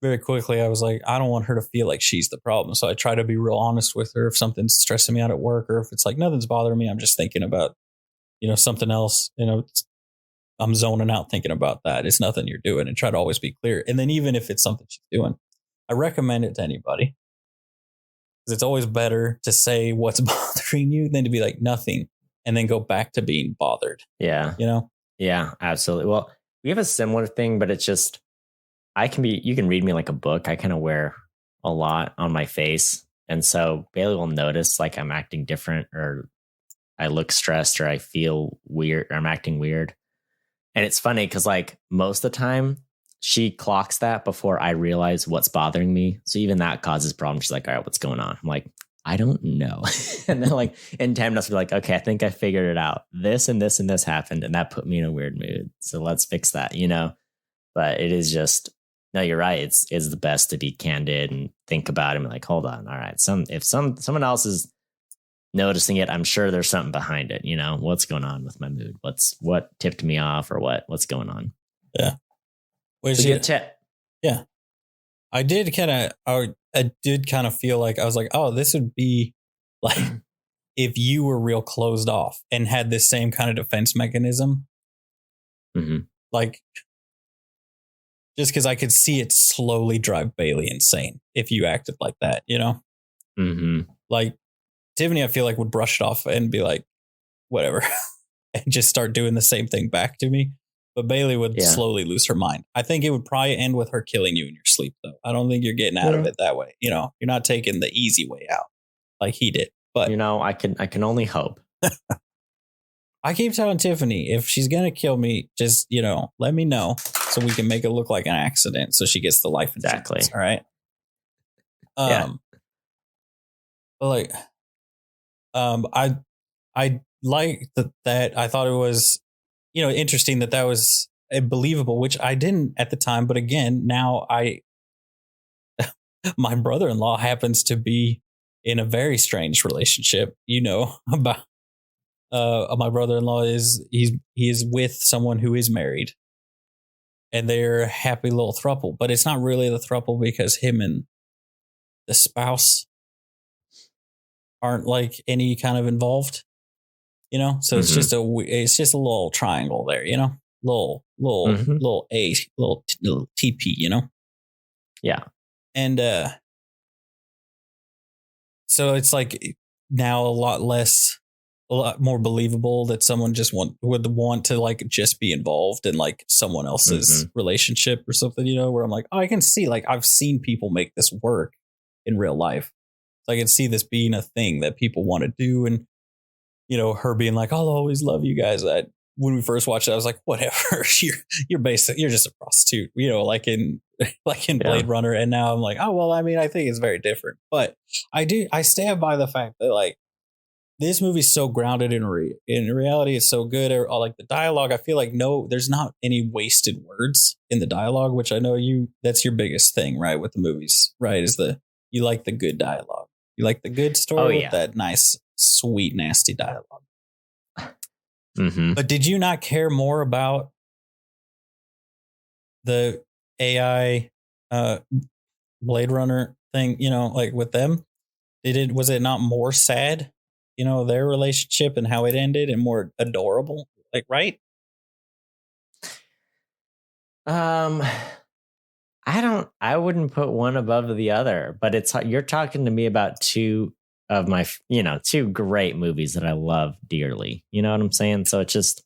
very quickly I was like, I don't want her to feel like she's the problem. So I try to be real honest with her if something's stressing me out at work or if it's like nothing's bothering me, I'm just thinking about, something else, I'm zoning out thinking about that. It's nothing you're doing, and try to always be clear. And then even if it's something she's doing, I recommend it to anybody. It's always better to say what's bothering you than to be like nothing and then go back to being bothered. Yeah. Yeah, absolutely. Well, we have a similar thing, but it's just, you can read me like a book. I kind of wear a lot on my face. And so Bailey will notice like I'm acting different or I look stressed or I feel weird or I'm acting weird. And it's funny because like most of the time, she clocks that before I realize what's bothering me. So even that causes problems. She's like, all right, what's going on? I'm like, I don't know. And then like in 10 minutes, we're like, okay, I think I figured it out. This and this and this happened. And that put me in a weird mood. So let's fix that, But it is just, no, you're right. It's the best to be candid and think about it and be like, hold on. All right. If someone else is noticing it, I'm sure there's something behind it. What's going on with my mood? What tipped me off or what's going on? Yeah. It's a good tip. Yeah. I did kind of feel like I was like, oh, this would be like if you were real closed off and had this same kind of defense mechanism. Like, just because I could see it slowly drive Bailey insane if you acted like that, Like Tiffany, I feel like would brush it off and be like, whatever, and just start doing the same thing back to me. But Bailey would slowly lose her mind. I think it would probably end with her killing you in your sleep, though. I don't think you're getting out of it that way. You're not taking the easy way out like he did. But I can only hope. I keep telling Tiffany, if she's gonna kill me, just let me know so we can make it look like an accident, so she gets the life insurance. Exactly. All right. But like, I like that. I thought it was, interesting that was believable, which I didn't at the time. But again, now my brother-in-law happens to be in a very strange relationship. About my brother-in-law he is with someone who is married, and they're a happy little throuple, but it's not really the throuple because him and the spouse aren't like any kind of involved, you know. So it's just a little triangle there, you know, little TP, you know. Yeah, and so it's like now a lot more believable that someone just would want to like just be involved in like someone else's relationship or something, you know, where I'm like, oh, I can see, like, I've seen people make this work in real life. So I can see this being a thing that people want to do. And, you know, her being like, I'll always love you guys. When we first watched it, I was like, whatever, you're just a prostitute, you know, like in Blade Runner. And now I'm like, oh, well, I mean, I think it's very different, but I stand by the fact that like this movie's so grounded in reality. It's so good. Or like the dialogue, I feel like there's not any wasted words in the dialogue, which I know that's your biggest thing, right? With the movies, right? You like the good dialogue. You like the good story with that nice, sweet, nasty dialogue. But did you not care more about the AI Blade Runner thing, you know, like with them? Was it not more sad, you know, their relationship and how it ended, and more adorable? Like, right? I wouldn't put one above the other, but you're talking to me about two of my, you know, two great movies that I love dearly. You know what I'm saying? So it's just,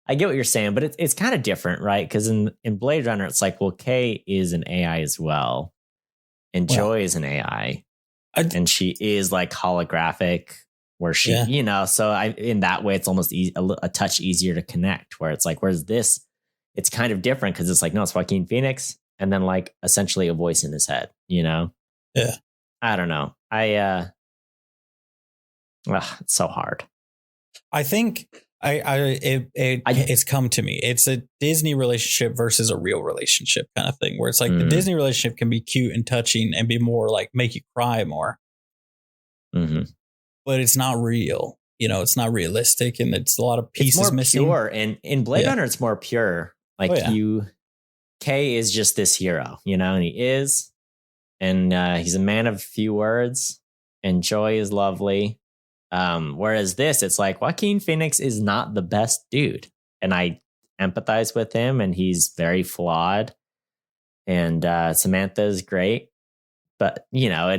I get what you're saying, but it's kind of different, right? Because in Blade Runner, it's like, well, Kay is an AI as well, and Joy is an AI, and she is like holographic, where she, you know, so in that way, it's almost a touch easier to connect. Where it's like, whereas this, it's kind of different because it's like, no, it's Joaquin Phoenix, and then like essentially a voice in his head, you know? Yeah. I don't know. It's so hard. I think it's come to me. It's a Disney relationship versus a real relationship kind of thing, where it's like the Disney relationship can be cute and touching and be more like make you cry more. But it's not real. You know, it's not realistic, and it's a lot of pieces it's more missing. Pure. And in Blade Runner, it's more pure. Like Kay is just this hero, you know, and he is. And he's a man of few words, and Joy is lovely. Whereas this, it's like Joaquin Phoenix is not the best dude, and I empathize with him, and he's very flawed. And Samantha is great, but you know,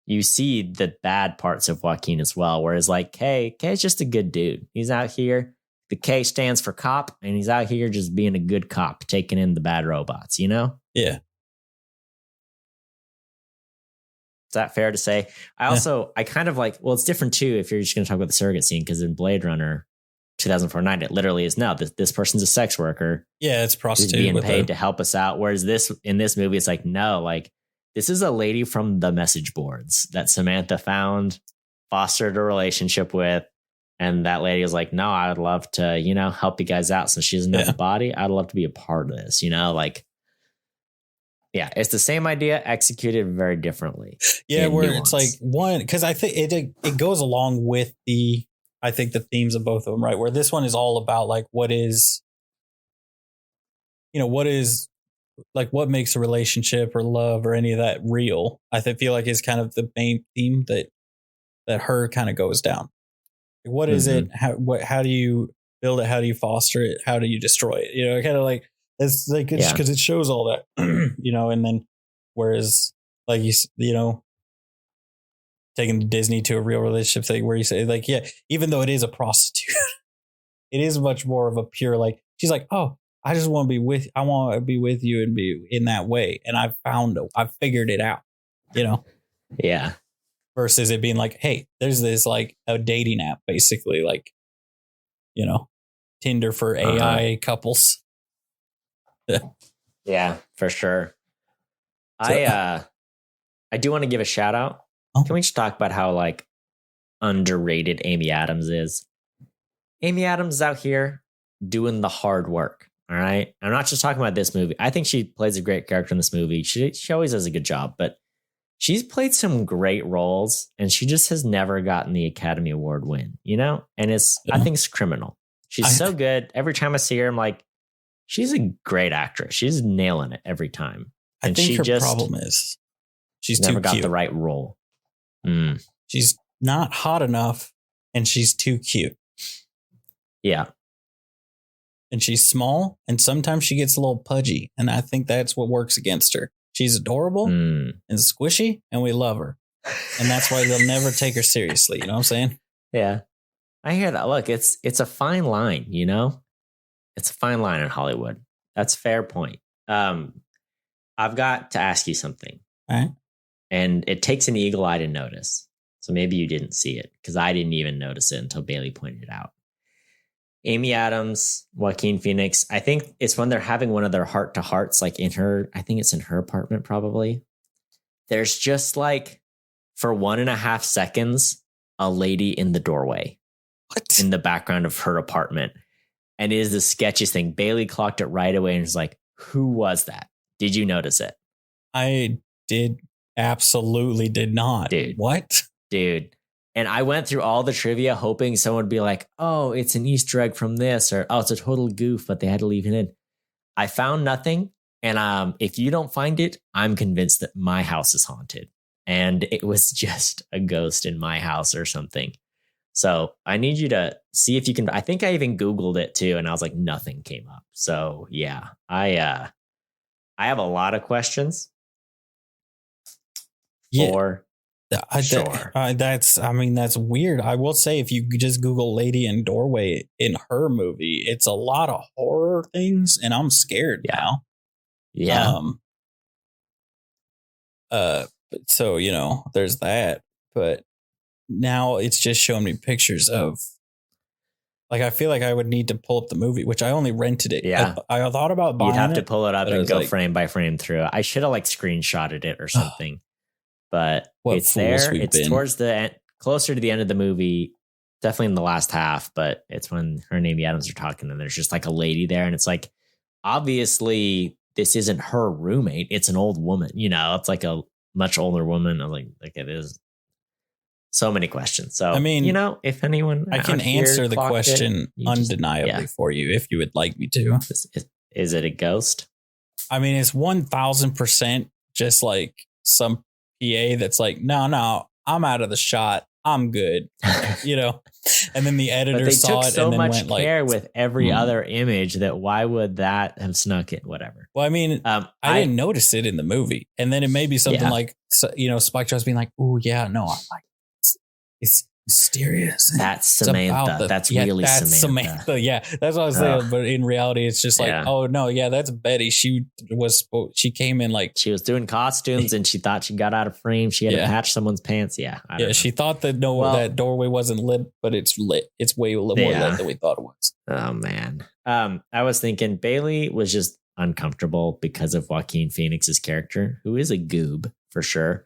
you see the bad parts of Joaquin as well. Whereas like Kay's just a good dude. He's out here. The K stands for cop, and he's out here just being a good cop, taking in the bad robots, you know? Yeah. Is that fair to say? I kind of like, well, it's different too if you're just going to talk about the surrogate scene, because in Blade Runner 2049, it literally is, no, this person's a sex worker. Yeah, it's prostitute. Being paid to help us out. Whereas in this movie, it's like, no, like this is a lady from the message boards that Samantha found, fostered a relationship with. And that lady was like, no, I would love to, you know, help you guys out. Since she doesn't have a body, I'd love to be a part of this, you know, like, yeah, it's the same idea executed very differently. Yeah, where nuance. It's like one, because I think it goes along with the themes of both of them, right? Where this one is all about like what makes a relationship or love or any of that real. I feel like is kind of the main theme that her kind of goes down. What is it? How do you build it? How do you foster it? How do you destroy it? You know, kind of like it's like because it shows all that, you know. And then whereas like you know, taking Disney to a real relationship thing where you say like, yeah, even though it is a prostitute, it is much more of a pure like. She's like, oh, I just want to be with. I want to be with you and be in that way. And I've figured it out. You know. Yeah. Versus it being like, hey, there's this like a dating app, basically, like, you know, Tinder for AI couples. Yeah, for sure. So, I do want to give a shout out. Can we just talk about how like underrated Amy Adams is? Amy Adams is out here doing the hard work. All right. I'm not just talking about this movie. I think she plays a great character in this movie. She always does a good job, but she's played some great roles, and she just has never gotten the Academy Award win, you know? And I think it's criminal. She's so good. Every time I see her, I'm like, she's a great actress. She's nailing it every time. I And think she her just problem is she's never too got cute. the right role. Mm, She's not hot enough, and she's too cute. yeah. And she's small, and sometimes she gets a little pudgy, and I think that's what works against her. She's adorable Mm. and squishy, and we love her. And that's why they'll never take her seriously. You know what I'm saying? Yeah. I hear that. Look, it's a fine line, you know? It's a fine line in Hollywood. That's a fair point. I've got to ask you something. All right. And it takes an eagle eye to notice. So maybe you didn't see it because I didn't even notice it until Bailey pointed it out. Amy Adams, Joaquin Phoenix. I think it's when they're having one of their heart to hearts, like in her, I think it's in her apartment probably. There's just like for 1.5 seconds, a lady in the doorway. What? In the background of her apartment. And it is the sketchiest thing. Bailey clocked it right away and was like, who was that? Did you notice it? I absolutely did not. Dude. What? Dude. And I went through all the trivia hoping someone would be like, oh, it's an Easter egg from this, or oh, it's a total goof, but they had to leave it in. I found nothing. And if you don't find it, I'm convinced that my house is haunted. And it was just a ghost in my house or something. So I need you to see if you can. I think I even Googled it too, and I was like, nothing came up. So yeah, I have a lot of questions. Yeah. For sure. That's weird. I will say, if you just Google Lady in Doorway in her movie, it's a lot of horror things, and I'm scared now. Yeah. So, you know, there's that. But now it's just showing me pictures of, like, I feel like I would need to pull up the movie, which I only rented it. Yeah. I thought about buying it. You'd have to pull it up but I and was go like, frame by frame through it. I should have like screenshotted it or something. But What it's fools there. we've It's been. towards the end, closer to the end of the movie, definitely in the last half. But it's when her and Amy Adams are talking, and there's just like a lady there, and it's like, obviously this isn't her roommate. It's an old woman. You know, it's like a much older woman. I'm like it is. So many questions. So I mean, you know, if anyone, I can out here answer the clocked question you just- undeniably for you if you would like me to. Is it a ghost? I mean, it's 1000% just like some PA that's like, no, I'm out of the shot. I'm good. You know, and then the editor But they saw took it so and then much went care like, with every other image that why would that have snuck it? Whatever. well, I mean, I didn't notice it in the movie, and then it may be something like, you know, Spike Jonze being like, oh yeah, no, I'm like, it's mysterious. That's Samantha. That's really Samantha. Yeah, that's what I was saying. But in reality, it's just like, oh no, yeah, that's Betty. She came in like she was doing costumes, and she thought she got out of frame. She had to patch someone's pants. Yeah, she thought that that doorway wasn't lit, but it's lit. It's way more lit than we thought it was. Oh man, I was thinking Bailey was just uncomfortable because of Joaquin Phoenix's character, who is a goob for sure.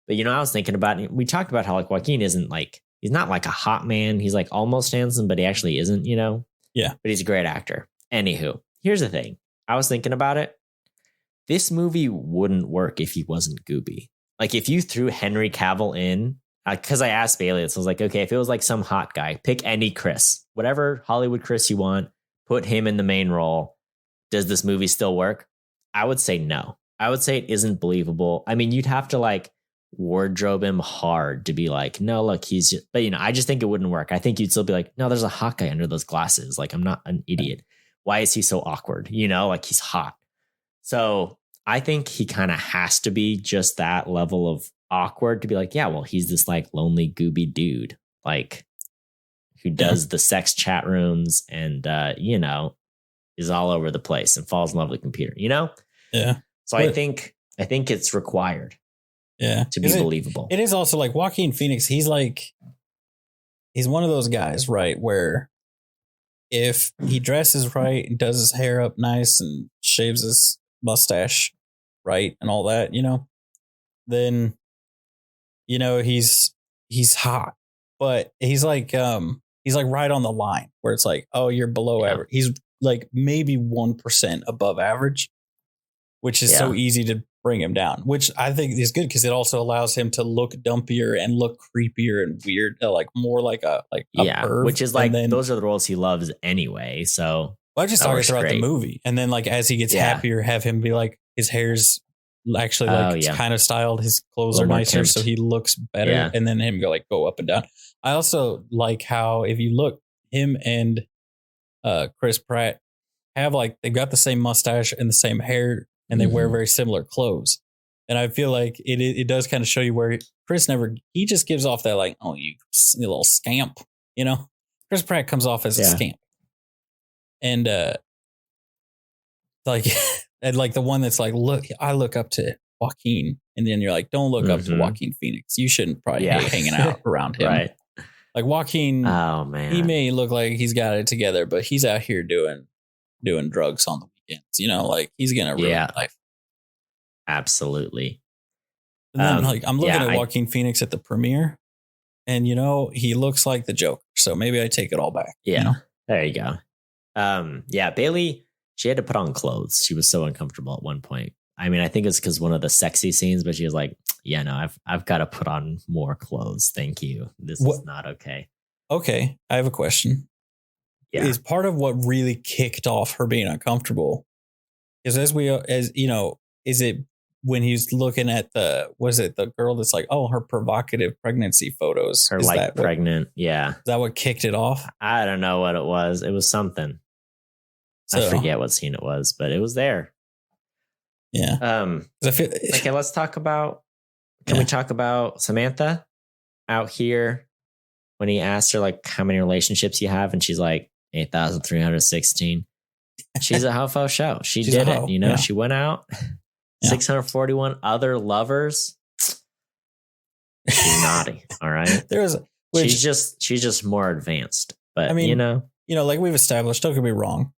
But you know, I was thinking about, we talked about how like Joaquin isn't like, he's not like a hot man. He's like almost handsome, but he actually isn't, you know? Yeah. But he's a great actor. Anywho, here's the thing. I was thinking about it. This movie wouldn't work if he wasn't gooby. Like if you threw Henry Cavill in, because I asked Bailey this, I was like, okay, if it was like some hot guy, pick any Chris, whatever Hollywood Chris you want, put him in the main role. Does this movie still work? I would say no. I would say it isn't believable. I mean, you'd have to like wardrobe him hard to be like, no, look, he's just, but you know, I just think it wouldn't work. I think you'd still be like, no, there's a hot guy under those glasses. Like, I'm not an idiot. Why is he so awkward? You know, like he's hot. So I think he kind of has to be just that level of awkward to be like, yeah, well, he's this like lonely, gooby dude, like who does the sex chat rooms and, you know, is all over the place and falls in love with the computer, you know? Yeah. So I think it's required. Yeah. To be believable. It is also like Joaquin Phoenix. He's one of those guys, right? Where if he dresses right and does his hair up nice and shaves his mustache right and all that, you know, then, you know, he's hot, but he's like right on the line where it's like, oh, you're below average. He's like maybe 1% above average, which is so easy to bring him down, which I think is good because it also allows him to look dumpier and look creepier and weird, like more like a perv. Which is like those are the roles he loves anyway. So Well, I just That saw it works throughout the great. movie, and then like as he gets Yeah. happier, have him be like his hair's actually like it's yeah. kind of styled. His clothes A are little more nicer, kempt. so he looks better. Yeah. And then him go up and down. I also like how if you look, him and Chris Pratt have like they've got the same mustache and the same hair, and they wear Mhm. very similar clothes. And I feel like it does kind of show you where Chris he just gives off that like, oh, you little scamp, you know. Chris Pratt comes off as a Yeah. scamp, and like and like the one that's like, look, I look up to Joaquin, and then you're like, don't look up to Mhm. Joaquin Phoenix. You shouldn't probably Yeah. be hanging out around him. Right. Like Joaquin, Oh man. he may look like he's got it together, but he's out here doing drugs on the weekends. You know, like he's gonna ruin Yeah. life. Absolutely. And then Um, I'm looking yeah, at Joaquin Phoenix at the premiere, and you know he looks like the Joker. So maybe I take it all back. Yeah. You know? There you go. Yeah, Bailey, she had to put on clothes. She was so uncomfortable at one point. I mean, I think it's because one of the sexy scenes, but she was like, yeah, no, I've got to put on more clothes. Thank you. This is not okay. Okay, I have a question. Yeah. Is part of what really kicked off her being uncomfortable is is it when he's looking at the girl that's like, oh, her provocative pregnancy photos, Her is like that pregnant. Yeah. is that what kicked it off? I don't know what it was. It was something. I So, forget what scene it was, but it was there. Yeah. 'Cause I feel, Okay, let's talk about. Can we talk about Samantha out here when he asked her like how many relationships you have, and she's like 8,316. She's a hofo show. She's did it. You know, yeah. She went out. 641 other lovers. She's naughty. All right. She's just more advanced. But I mean, you know, like we've established, don't get me wrong.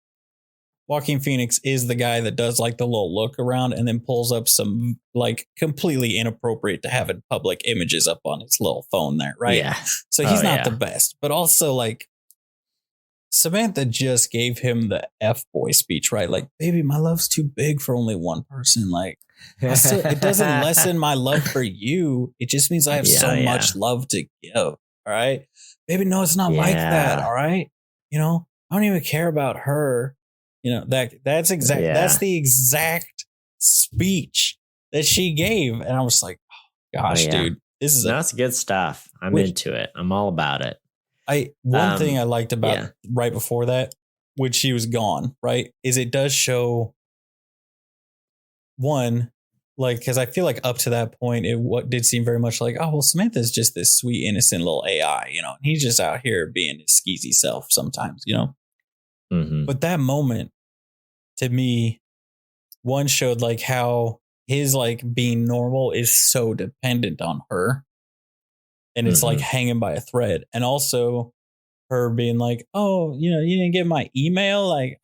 Joaquin Phoenix is the guy that does like the little look around and then pulls up some like completely inappropriate to have in public images up on his little phone there, right? Yeah. So he's not the best, but also like Samantha just gave him the F boy speech, right? Like, baby, my love's too big for only one person. Like, it doesn't lessen my love for you. It just means I have so much love to give. All right. Baby, no, it's not like that. All right. You know, I don't even care about her. You know, that's the exact speech that she gave. And I was like, oh, gosh, dude, that's good stuff. I'm into it. I'm all about it. One thing I liked about right before that, when she was gone, right, is it does show one, like, because I feel like up to that point, what did seem very much like, oh, well, Samantha's just this sweet, innocent little AI, you know, and he's just out here being his skeezy self sometimes, you know. Mm-hmm. But that moment, to me, one showed like how his like being normal is so dependent on her. And it's like hanging by a thread. And also her being like, oh, you know, you didn't get my email. Like,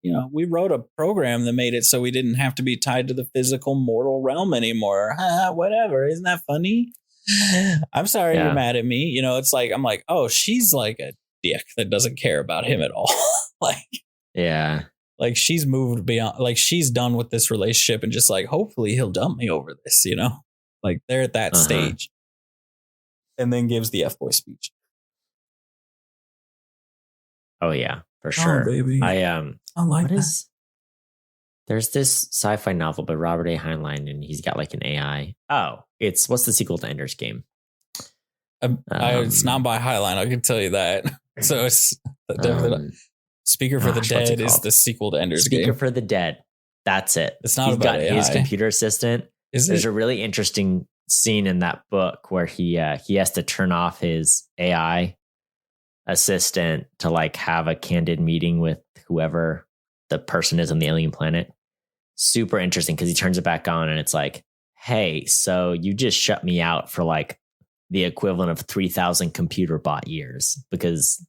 you know, we wrote a program that made it so we didn't have to be tied to the physical mortal realm anymore. Whatever. Isn't that funny? I'm sorry you're mad at me. You know, it's like, I'm like, oh, she's like a dick that doesn't care about him at all. Like she's moved beyond, like she's done with this relationship and just like, hopefully he'll dump me over this, you know, like they're at that stage. And then gives the F-boy speech. Oh yeah, for sure. Oh, baby. I like that. There's this sci-fi novel by Robert A. Heinlein, and he's got like an AI. Oh, what's the sequel to Ender's Game? It's not by Heinlein, I can tell you that. So it's Speaker for the Dead is the sequel to Ender's Game. Speaker for the Dead. That's it. It's not about got AI. His computer assistant. There's a really interesting scene in that book where he has to turn off his AI assistant to like have a candid meeting with whoever the person is on the alien planet. Super interesting because he turns it back on and it's like, hey, so you just shut me out for like the equivalent of 3,000 computer bot years because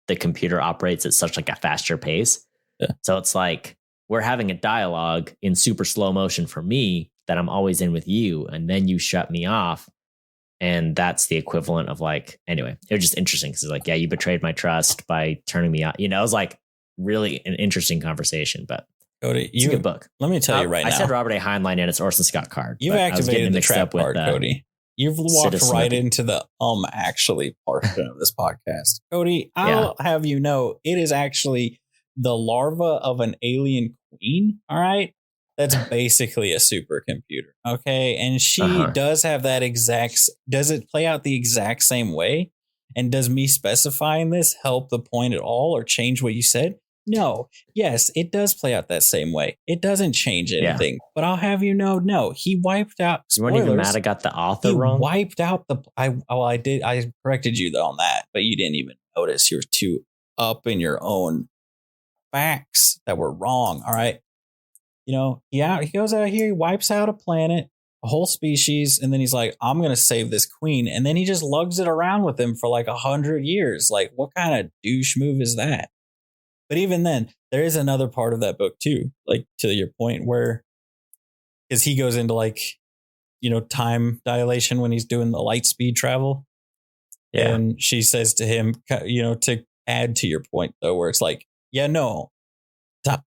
the computer operates at such like a faster pace. Yeah. So it's like we're having a dialogue in super slow motion for me that I'm always in with you, and then you shut me off. And that's the equivalent of like, anyway, it was just interesting because it's like, yeah, you betrayed my trust by turning me out. You know, it was like really an interesting conversation, but Cody, it's a good book. Let me tell you right now. I said Robert A. Heinlein and it's Orson Scott Card. You've activated the trap card, Cody. You've walked right into the actually portion of this podcast. Cody, I'll have you know, it is actually the larva of an alien queen. All right. That's basically a supercomputer. Okay. And she does have that does it play out the exact same way? And does me specifying this help the point at all or change what you said? No. Yes, it does play out that same way. It doesn't change anything. Yeah. But I'll have you know, no, he wiped out. Spoilers, you weren't even mad I got the author wrong? Wiped out I did. I corrected you on that, but you didn't even notice. You're too up in your own facts that were wrong. All right. You know, he goes out here, he wipes out a planet, a whole species, and then he's like, I'm going to save this queen. And then he just lugs it around with him for like 100 years. Like, what kind of douche move is that? But even then, there is another part of that book too, like to your point where, because he goes into like, you know, time dilation when he's doing the light speed travel. Yeah. And she says to him, you know, to add to your point though, where it's like, yeah, no,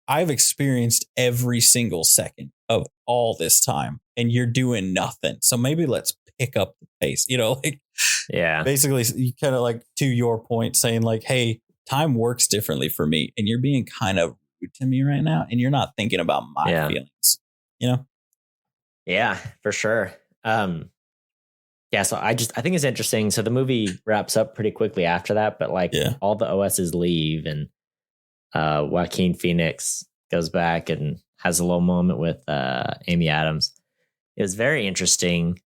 I've experienced every single second of all this time and you're doing nothing. So maybe let's pick up the pace, you know, like, yeah, basically you kind of like to your point saying like, hey, time works differently for me and you're being kind of rude to me right now. And you're not thinking about my feelings, you know? Yeah, for sure. Yeah. So I think it's interesting. So the movie wraps up pretty quickly after that, but like all the OSs leave and Joaquin Phoenix goes back and has a little moment with Amy Adams. It was very interesting.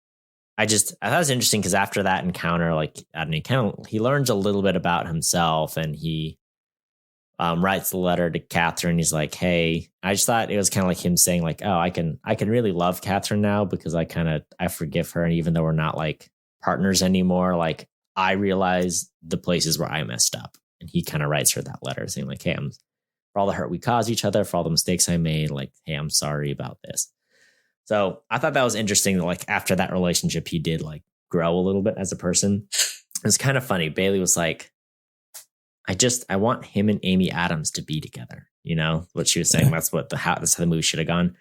I thought it was interesting because after that encounter, like he learns a little bit about himself and he writes the letter to Catherine. He's like, hey, I just thought it was kind of like him saying like, oh, I can really love Catherine now because I forgive her. And even though we're not like partners anymore, like I realize the places where I messed up. And he kind of writes her that letter saying like, hey, for all the hurt we caused each other, for all the mistakes I made, like, hey, I'm sorry about this. So I thought that was interesting. Like after that relationship, he did like grow a little bit as a person. It was kind of funny. Bailey was like, I want him and Amy Adams to be together. You know what she was saying? That's how the movie should have gone.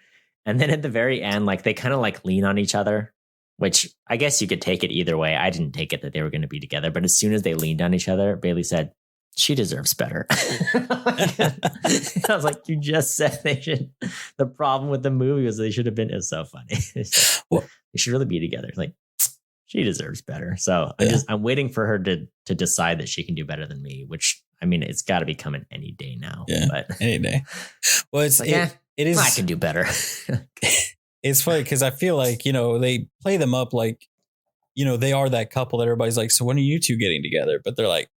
And then at the very end, like they kind of like lean on each other, which I guess you could take it either way. I didn't take it that they were going to be together, but as soon as they leaned on each other, Bailey said, she deserves better. I was like, you just said they should. The problem with the movie was they should have been. It's so funny. They should really be together. It's like, she deserves better. So I'm waiting for her to decide that she can do better than me, which I mean, it's got to be coming any day now. Yeah, but any day. Well, it is. I can do better. It's funny because I feel like, you know, they play them up like, you know, they are that couple that everybody's like, so when are you two getting together? But they're like,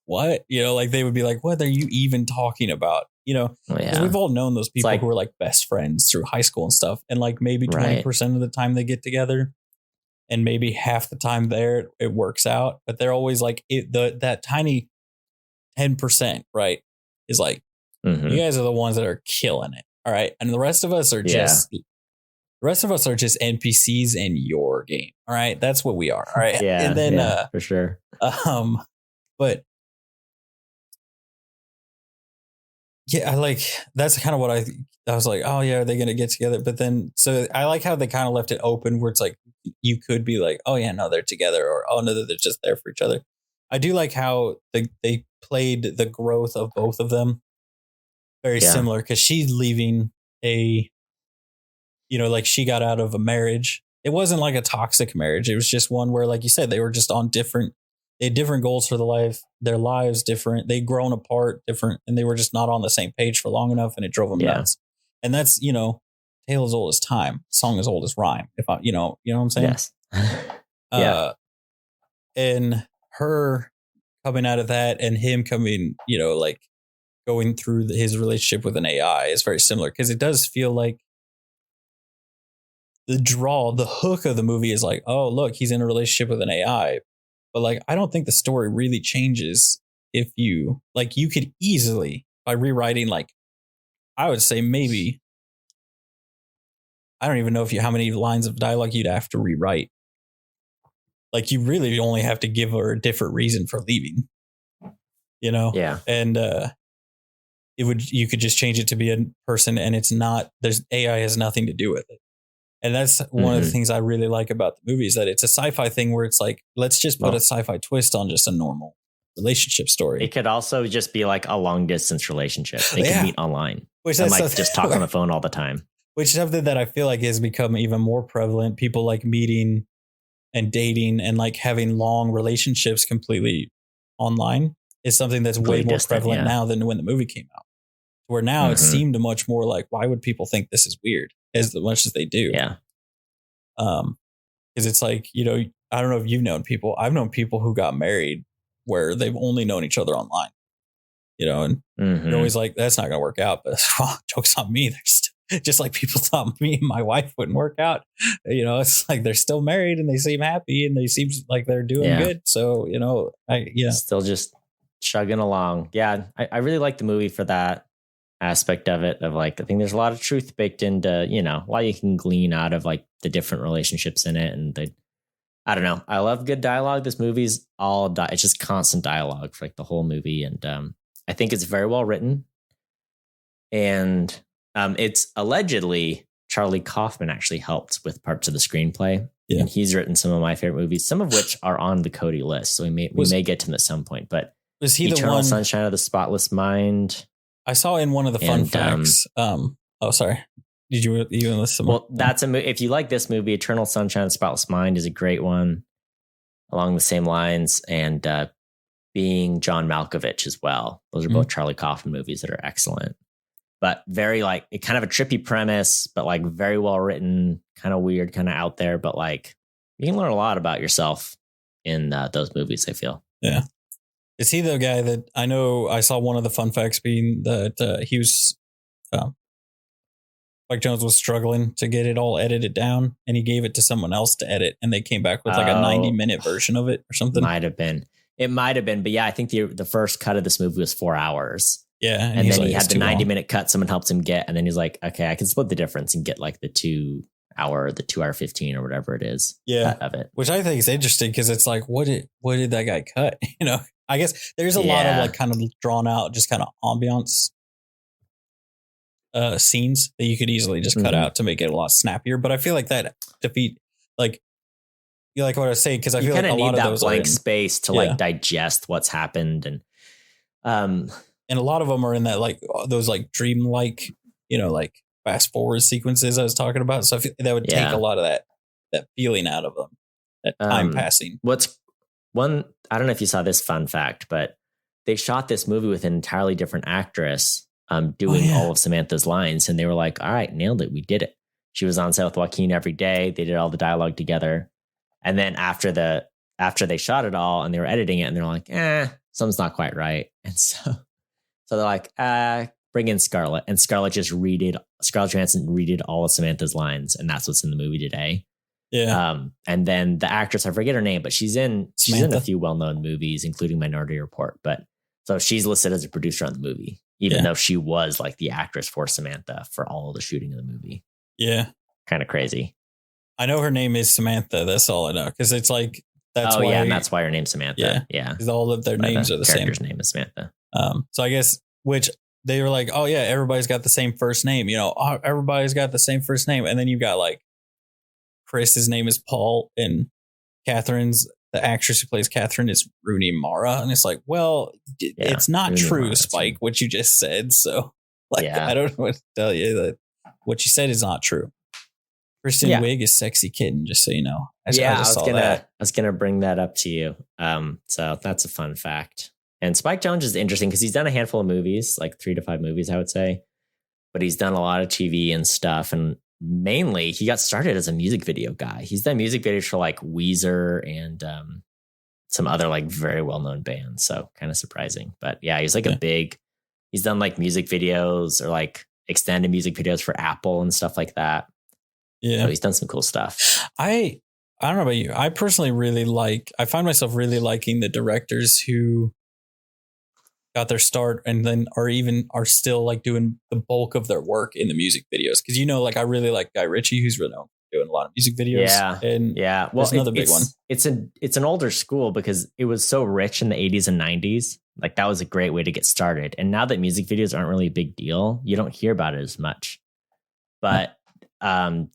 what? You know, like they would be like, what are you even talking about? You know, because we've all known those people who are like best friends through high school and stuff. And like maybe 20% of the time they get together and maybe half the time there it works out. But they're always like that tiny 10%, right? Is like, you guys are the ones that are killing it. All right. And the rest of us are just NPCs in your game. All right. That's what we are. All right. Yeah. And then for sure. But yeah, that's kind of what I was like, oh yeah, are they going to get together? But then, so I like how they kind of left it open where it's like, you could be like, oh yeah, no, they're together, or oh no, they're just there for each other. I do like how they played the growth of both of them very similar, because she's leaving you know, like she got out of a marriage. It wasn't like a toxic marriage. It was just one where, like you said, they were just on they had different goals for their lives different. They'd grown apart different, and they were just not on the same page for long enough, and it drove them nuts. And that's, you know, tale as old as time, song as old as rhyme. If you know what I'm saying? Yes. And her coming out of that and him coming, you know, like going through his relationship with an AI is very similar, because it does feel like the hook of the movie is like, oh, look, he's in a relationship with an AI. But like, I don't think the story really changes if you could easily, by rewriting, like, I would say maybe, I don't even know how many lines of dialogue you'd have to rewrite. Like, you really only have to give her a different reason for leaving, you know? Yeah. And you could just change it to be a person, and AI has nothing to do with it. And that's one of the things I really like about the movie, is that it's a sci-fi thing where it's like, let's just put a sci-fi twist on just a normal relationship story. It could also just be like a long distance relationship. They Yeah. could meet online Which and that's like just talk on the phone all the time. Which is something that I feel like has become even more prevalent. People like meeting and dating and like having long relationships completely online is something that's way Completely more distant, prevalent yeah. now than when the movie came out. Where now it Mhm. seemed much more like, why would people think this is weird as much as they do? Yeah. Because it's like, you know, I don't know if you've known people. I've known people who got married where they've only known each other online, you know, and Mhm. you're always like, that's not going to work out. But well, joke's on me. They're just like people thought me and my wife wouldn't work out. You know, it's like they're still married and they seem happy and they seem like they're doing Yeah. good. So, you know, Still just chugging along. Yeah. I really like the movie for that aspect of it. Of like, I think there's a lot of truth baked into, you know, why you can glean out of like the different relationships in it. And I don't know. I love good dialogue. This movie's it's just constant dialogue for like the whole movie. And I think it's very well written. And it's allegedly Charlie Kaufman actually helped with parts of the screenplay. Yeah. And he's written some of my favorite movies, some of which are on the Cody list. So we may get to them at some point. But was he Eternal the one? Sunshine of the Spotless Mind. I saw in one of the fun facts. Oh, sorry. Did you even listen? Well, that's if you like this movie, Eternal Sunshine of the Spotless Mind is a great one along the same lines. And Being John Malkovich as well. Those are both Charlie Kaufman movies that are excellent. But very like it kind of a trippy premise, but like very well written, kind of weird, kind of out there. But like you can learn a lot about yourself in those movies, I feel. Yeah. Is he the guy that I know? I saw one of the fun facts being that he was, Spike Jonze was struggling to get it all edited down, and he gave it to someone else to edit, and they came back with like a 90-minute version of it or something. It might have been, but yeah, I think the first cut of this movie was 4 hours. Yeah, and then he had the 90-minute cut. Someone helps him get, and then he's like, okay, I can split the difference and get like the 2 hour 15 or whatever it is. Yeah, of it, which I think is interesting because it's like, what did that guy cut? You know, I guess there's a lot of like kind of drawn out, just kind of ambiance scenes that you could easily just cut out to make it a lot snappier. But I feel like that defeat, like you like what I was saying, because I feel like a lot of those blank space to like digest what's happened, and a lot of them are in that like those like dream-like, you know, like fast forward sequences I was talking about. So I feel that would take a lot of that feeling out of them, that time passing. I don't know if you saw this fun fact, but they shot this movie with an entirely different actress doing all of Samantha's lines. And they were like, all right, nailed it. We did it. She was on set with Joaquin every day. They did all the dialogue together. And then after they shot it all and they were editing it, and they're like, something's not quite right. And so they're like, bring in Scarlett. And Scarlett Johansson redid all of Samantha's lines. And that's what's in the movie today. Yeah. And then the actress, I forget her name, but she's in a few well-known movies, including Minority Report. But so she's listed as a producer on the movie, even though she was like the actress for Samantha for all of the shooting of the movie. Yeah. Kind of crazy. I know her name is Samantha. That's all I know. Because it's like, and that's why her name's Samantha. Yeah. Because all of their names are the same. Character's name is Samantha. So I guess, which they were like, oh yeah, everybody's got the same first name. You know, everybody's got the same first name. And then you've got like, Chris's name is Paul, and Catherine's, the actress who plays Catherine, is Rooney Mara. And it's like, well, it's not Rooney true, Mara, Spike, what you just said. So like, I don't know what to tell you, that what you said is not true. Kristen Wiig is Sexy Kitten, just so you know. I was gonna bring that up to you. So that's a fun fact. And Spike Jonze is interesting because he's done a handful of movies, like 3 to 5 movies, I would say. But he's done a lot of TV and stuff. And mainly, he got started as a music video guy. He's done music videos for like Weezer and some other like very well-known bands. So kind of surprising. But yeah, he's like he's done like music videos or like extended music videos for Apple and stuff like that. Yeah. So he's done some cool stuff. I don't know about you. I personally I find myself really liking the directors who got their start and then are still like doing the bulk of their work in the music videos. Cause you know, like I really like Guy Ritchie, who's really doing a lot of music videos. Yeah. And well, another big one. It's an older school because it was so rich in the 80s and 90s. Like that was a great way to get started. And now that music videos aren't really a big deal, you don't hear about it as much. But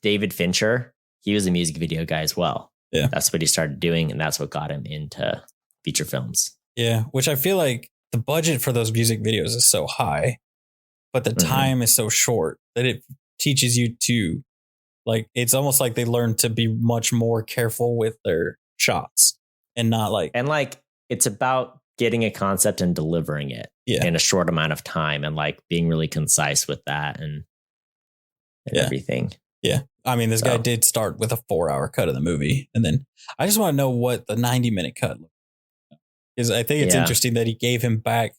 David Fincher, he was a music video guy as well. Yeah. That's what he started doing. And that's what got him into feature films. Yeah, which I feel like the budget for those music videos is so high, but the time is so short that it teaches you to, like, it's almost like they learn to be much more careful with their shots and not like, And like, it's about getting a concept and delivering it in a short amount of time and like being really concise with that and everything. Yeah. I mean, this guy did start with a 4-hour cut of the movie. And then I just want to know what the 90-minute cut looked like. Because I think it's interesting that he gave him back.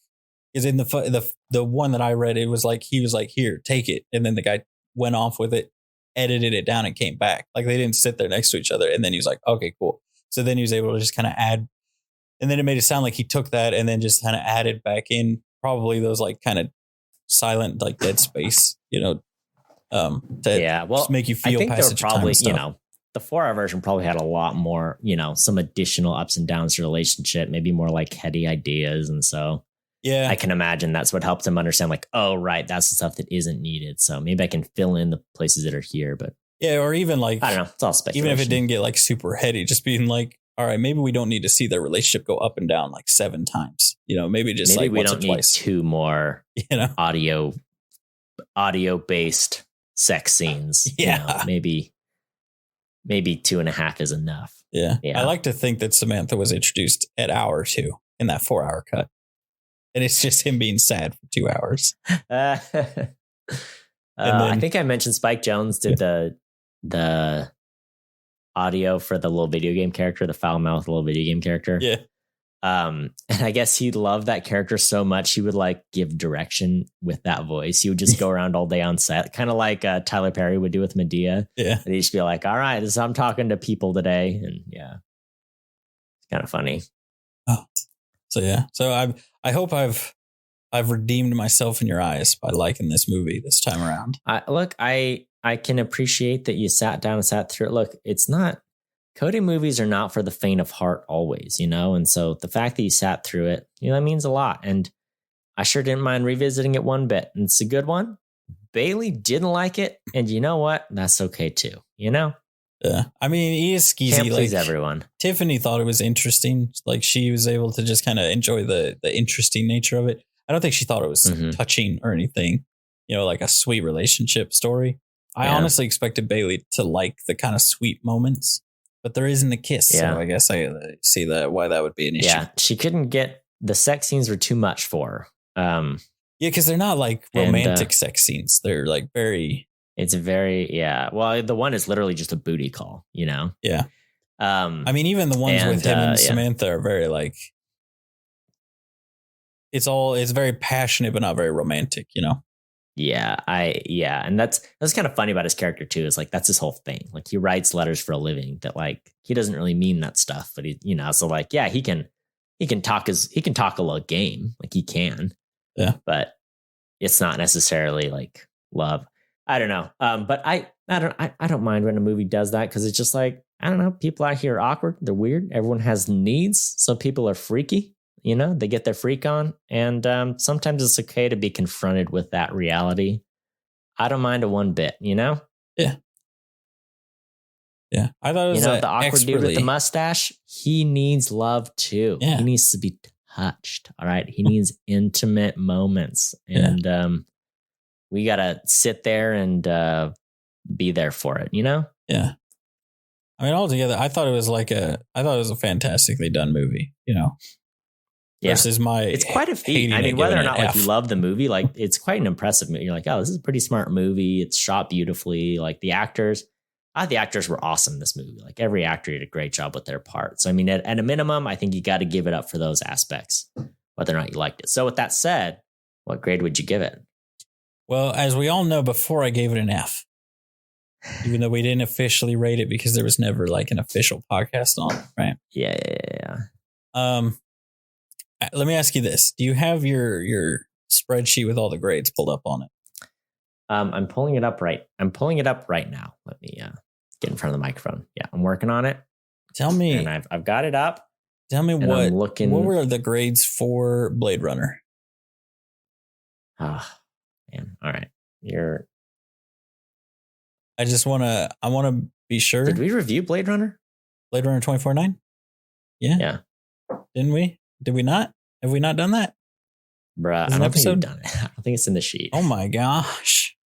Because in the one that I read, it was like, he was like, here, take it. And then the guy went off with it, edited it down and came back. Like they didn't sit there next to each other. And then he was like, okay, cool. So then he was able to just kind of add. And then it made it sound like he took that and then just kind of added back in probably those like kind of silent, like dead space, to make you feel. I think there were probably, the 4-hour version probably had a lot more, some additional ups and downs to the relationship, maybe more like heady ideas. And so I can imagine that's what helped him understand like, oh, right, that's the stuff that isn't needed. So maybe I can fill in the places that are here. But or even like, I don't know, it's all speculation. Even if it didn't get like super heady, just being like, all right, maybe we don't need to see their relationship go up and down like 7 times. Maybe like we don't need 2 more audio based sex scenes. Maybe 2.5 is enough. Yeah. I like to think that Samantha was introduced at hour 2 in that 4-hour cut. And it's just him being sad for 2 hours. I think I mentioned Spike Jonze did the audio for the little video game character, the foul mouth little video game character. Yeah. And I guess he loved that character so much he would like give direction with that voice. He would just go around all day on set, kind of like Tyler Perry would do with Medea. Yeah. And he'd just be like, all right, I'm talking to people today. And it's kind of funny. Oh. So I hope I've redeemed myself in your eyes by liking this movie this time around. I can appreciate that you sat down and sat through it. Look, it's not, Cody movies are not for the faint of heart always, and so the fact that you sat through it, that means a lot. And I sure didn't mind revisiting it one bit. And it's a good one. Bailey didn't like it. And you know what? That's okay too, Yeah. I mean, he is skeezy. Can't please everyone. Tiffany thought it was interesting. Like she was able to just kind of enjoy the interesting nature of it. I don't think she thought it was touching or anything, like a sweet relationship story. I honestly expected Bailey to like the kind of sweet moments, but there isn't a kiss. So I guess I see why that would be an issue. Yeah, she couldn't get, the sex scenes were too much for her. Because they're not like romantic sex scenes. They're like very... It's very, well, the one is literally just a booty call, Yeah. I mean, even the ones with him and Samantha are very like... It's very passionate, but not very romantic, Yeah, and that's kind of funny about his character too. Is like that's his whole thing. Like he writes letters for a living. That like he doesn't really mean that stuff, but he, so like he can talk a little game, like he can. Yeah, but it's not necessarily like love. I don't know. But I don't mind when a movie does that because it's just like I don't know. People out here are awkward. They're weird. Everyone has needs. Some people are freaky. They get their freak on. And sometimes it's okay to be confronted with that reality. I don't mind it one bit, Yeah. Yeah. I thought it was the awkward dude with the mustache. He needs love too. Yeah. He needs to be touched. All right. He needs intimate moments. And we got to sit there and be there for it, Yeah. I mean, altogether, I thought it was a fantastically done movie, versus it's quite a feat. I mean, whether or not like you love the movie, like it's quite an impressive movie. You're like, oh, this is a pretty smart movie. It's shot beautifully. Like the actors were awesome in this movie. Like every actor did a great job with their part. So, I mean, at a minimum, I think you got to give it up for those aspects, whether or not you liked it. So with that said, what grade would you give it? Well, as we all know, before I gave it an F, even though we didn't officially rate it because there was never like an official podcast on it, right? Yeah. Let me ask you this. Do you have your spreadsheet with all the grades pulled up on it? I'm pulling it up right now. Let me get in front of the microphone. Yeah, I'm working on it. Tell me. And I've got it up. Tell me what were the grades for Blade Runner? Oh, man. All right. I want to be sure. Did we review Blade Runner? Blade Runner 2049? Yeah. Yeah. Didn't we? Did we not? Have we not done that? Bruh, I don't think we've done it. I don't think it's in the sheet. Oh my gosh.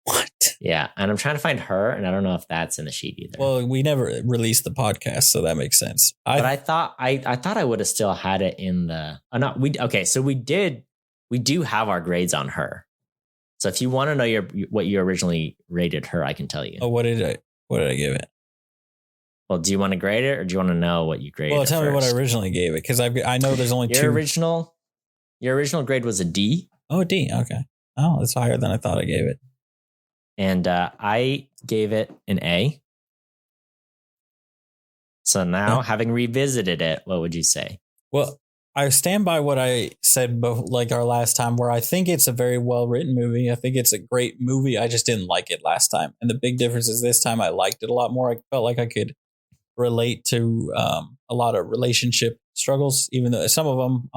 What? Yeah, and I'm trying to find her, and I don't know if that's in the sheet either. Well, we never released the podcast, so that makes sense. But I thought I would have still had it in the. So we do have our grades on her. So if you want to know what you originally rated her, I can tell you. Oh, what did I give it? Well, do you want to grade it, or do you want to know what you graded? Well, tell me what I originally gave it, because I know there's only two. Your original grade was a D. Oh, a D. Okay. Oh, that's higher than I thought I gave it. And I gave it an A. So now, having revisited it, what would you say? Well, I stand by what I said, like our last time, where I think it's a very well written movie. I think it's a great movie. I just didn't like it last time. And the big difference is this time I liked it a lot more. I felt like I could relate to a lot of relationship struggles, even though some of them,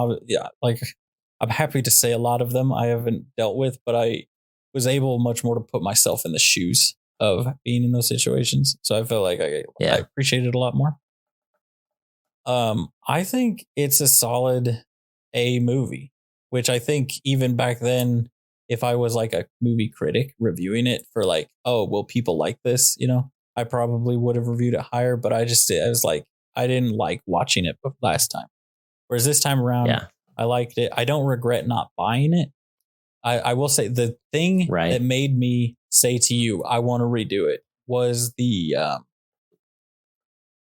I'm happy to say a lot of them I haven't dealt with, but I was able much more to put myself in the shoes of being in those situations. So I felt like I appreciated it a lot more. I think it's a solid A movie, which I think even back then, if I was like a movie critic reviewing it for like, oh, will people like this? I probably would have reviewed it higher, but I was like, I didn't like watching it last time. Whereas this time around, I liked it. I don't regret not buying it. I will say the thing that made me say to you, I want to redo it, was the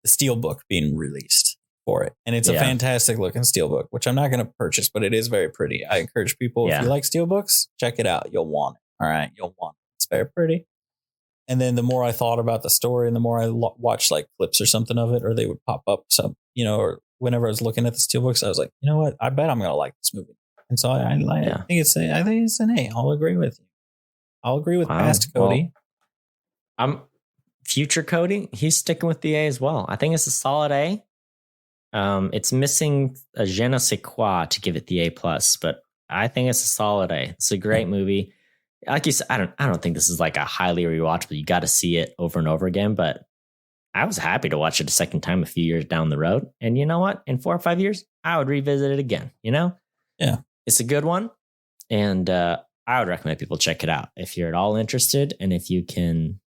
steelbook being released for it. And it's a fantastic looking steelbook, which I'm not going to purchase, but it is very pretty. I encourage people, if you like steelbooks, check it out. You'll want it. All right. You'll want it. It's very pretty. And then the more I thought about the story and the more I watched like clips or something of it, or they would pop up or whenever I was looking at the steelbooks, I was like, you know what? I bet I'm going to like this movie. And so I think it's an A. I'll agree with you. I'll agree with past Cody. Well, future Cody. He's sticking with the A as well. I think it's a solid A. It's missing a je ne sais quoi to give it the A plus, but I think it's a solid A. It's a great movie. Like you said, I don't think this is like a highly rewatchable. You got to see it over and over again, but I was happy to watch it a second time a few years down the road. And you know what? In 4 or 5 years, I would revisit it again. Yeah. It's a good one. And I would recommend people check it out if you're at all interested. And if you can,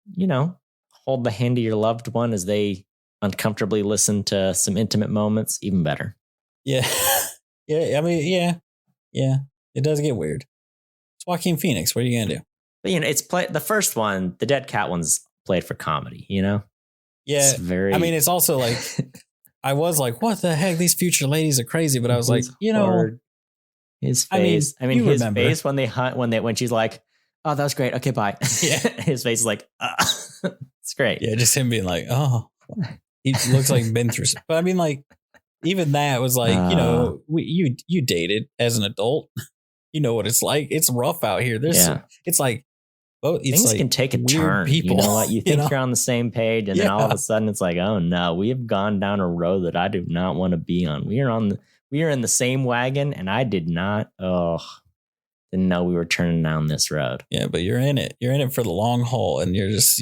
hold the hand of your loved one as they uncomfortably listen to some intimate moments, even better. Yeah. Yeah. I mean, yeah. It does get weird. It's Joaquin Phoenix. What are you going to do? But, it's the first one, the Dead Cat one's played for comedy, Yeah. It's very, I mean, it's also like, I was like, what the heck? These future ladies are crazy. But I was like, his face. I mean his face when she's like, "Oh, that was great. Okay, bye." Yeah, his face is like, it's great. Yeah, just him being like, "Oh," he looks like he's been through. But I mean, like, even that was like, you dated as an adult. You know what it's like. It's rough out here. It's like, things like can take a turn. People, you know what? You think you're on the same page, and then all of a sudden it's like, oh no, we have gone down a road that I do not want to be on. We are in the same wagon, and I didn't know we were turning down this road. Yeah, but you're in it. You're in it for the long haul, and you're just,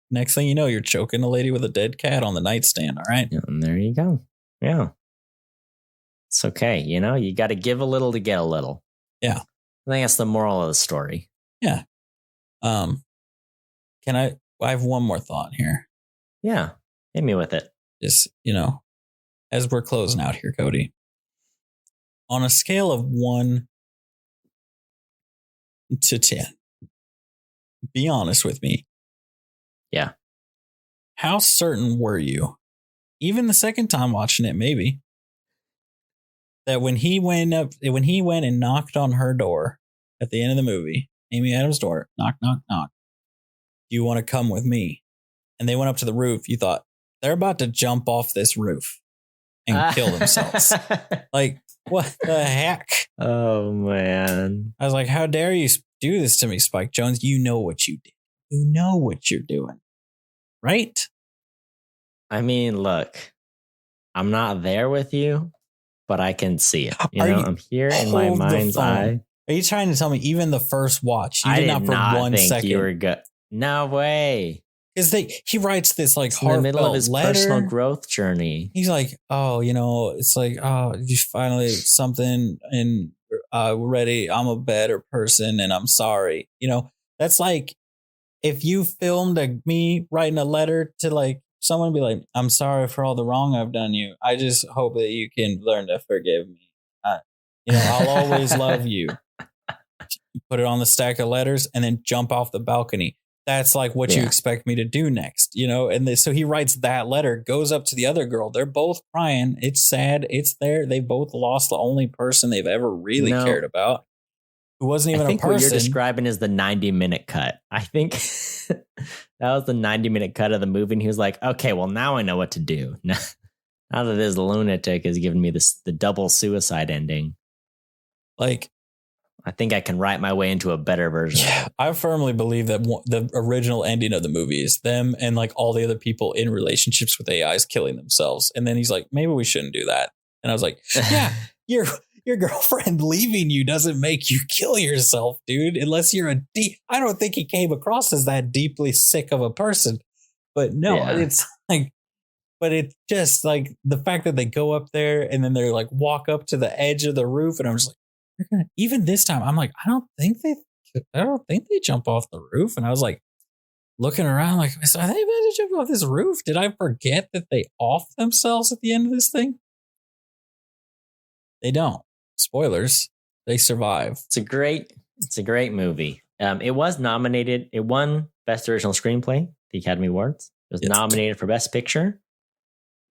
next thing you know, you're choking a lady with a dead cat on the nightstand. All right. Yeah, and there you go. Yeah. It's okay. You got to give a little to get a little. Yeah. I think that's the moral of the story. Yeah. I have one more thought here. Yeah. Hit me with it. Just, as we're closing out here, Cody, on a scale of 1 to 10, be honest with me. Yeah. How certain were you, even the second time watching it, maybe, that when he went and knocked on her door at the end of the movie, Amy Adams' door, knock, knock, knock, do you want to come with me? And they went up to the roof. You thought, they're about to jump off this roof and kill themselves. Like, what the heck? Oh, man. I was like, how dare you do this to me, Spike Jonze? You know what you did. You know what you're doing. Right? I mean, look, I'm not there with you, but I can see it. I'm here in my mind's eye. Are you trying to tell me even the first watch, you did not for 1 second? You were good. No way. because he writes this like in the middle of heartfelt his letter. personal growth journey. He's like, oh, it's like, oh, you finally something and ready. I'm a better person and I'm sorry. That's like if you filmed me writing a letter to like someone, be like, I'm sorry for all the wrong I've done you. I just hope that you can learn to forgive me. I'll always love you. You put it on the stack of letters and then jump off the balcony. That's like what you expect me to do next, And so he writes that letter, goes up to the other girl. They're both crying. It's sad. It's there. They both lost the only person they've ever really cared about, who wasn't even a person. What you're describing is the 90-minute cut. I think that was the 90-minute cut of the movie. And he was like, okay, well, now I know what to do. Now that this lunatic has given me the double suicide ending. Like, I think I can write my way into a better version. Yeah, I firmly believe that the original ending of the movie is them and like all the other people in relationships with AIs killing themselves. And then he's like, maybe we shouldn't do that. And I was like, yeah, your girlfriend leaving you doesn't make you kill yourself, dude. Unless you're I don't think he came across as that deeply sick of a person. But no, it's like, but it's just like the fact that they go up there and then they're like walk up to the edge of the roof. And I'm just like, even this time, I'm like, I don't think they jump off the roof. And I was like, looking around, like, so are they about to jump off this roof? Did I forget that they off themselves at the end of this thing? They don't. Spoilers. They survive. It's a great movie. It was nominated. It won Best Original Screenplay, the Academy Awards. It was nominated for Best Picture.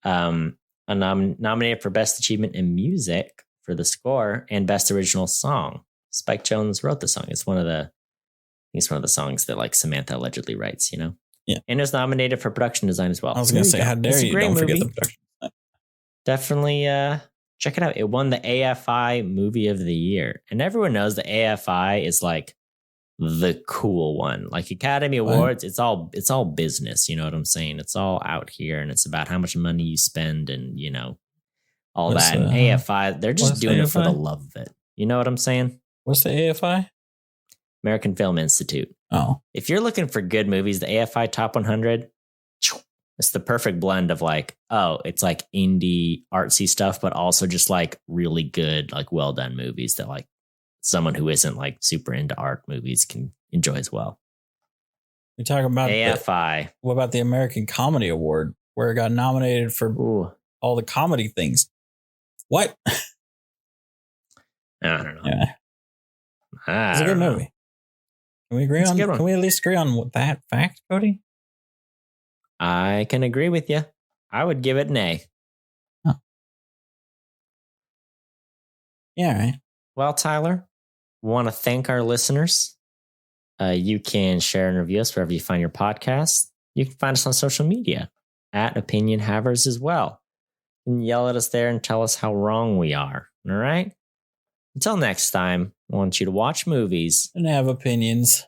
Nominated for Best Achievement in Music for the score and Best Original Song. Spike Jonze wrote the song. It's one of the songs that like Samantha allegedly writes, Yeah. And it was nominated for production design as well. I was going to say, how dare you don't forget the production design. Definitely check it out. It won the AFI Movie of the Year. And everyone knows the AFI is like the cool one. Like Academy Awards, it's all business, you know what I'm saying? It's all out here and it's about how much money you spend and, all that. And AFI, they're just doing it for the love of it. You know what I'm saying? What's the AFI? American Film Institute. Oh. If you're looking for good movies, the AFI Top 100, it's the perfect blend of like, it's like indie artsy stuff, but also just like really good, like well done movies that like someone who isn't like super into art movies can enjoy as well. You're talking about AFI. What about the American Comedy Award, where it got nominated for all the comedy things? What? I don't know. Yeah. It's a good movie. Can we agree on? Can we at least agree on that fact, Cody? I can agree with you. I would give it an A. Oh. Yeah, all right. Well, Tyler, we want to thank our listeners. You can share and review us wherever you find your podcast. You can find us on social media at Opinion Havers as well. You can yell at us there and tell us how wrong we are. All right? Until next time, I want you to watch movies. And have opinions.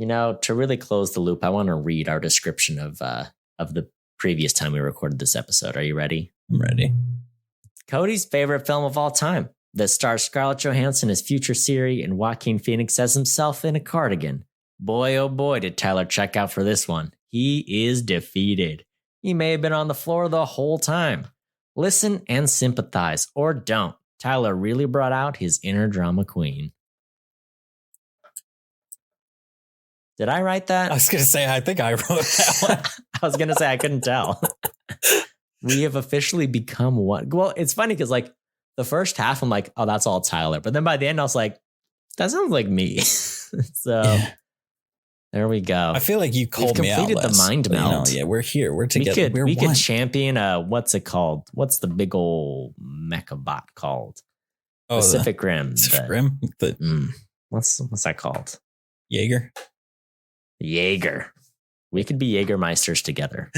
To really close the loop, I want to read our description of the previous time we recorded this episode. Are you ready? I'm ready. Cody's favorite film of all time that stars Scarlett Johansson as future Siri and Joaquin Phoenix as himself in a cardigan. Boy, oh boy, did Tyler check out for this one. He is defeated. He may have been on the floor the whole time. Listen and sympathize, or don't. Tyler really brought out his inner drama queen. Did I write that? I was going to say, I think I wrote that one. I was going to say, I couldn't tell. We have officially become one. Well, it's funny because like the first half, I'm like, oh, that's all Tyler. But then by the end, I was like, that sounds like me. So there we go. I feel like you called me out. We've completed the mind meld. Yeah, we're here. We're together. We could champion what's it called? What's the big old mecha bot called? Oh, Pacific Rim. Pacific Rim? What's that called? Jaeger. We could be Jägermeisters together.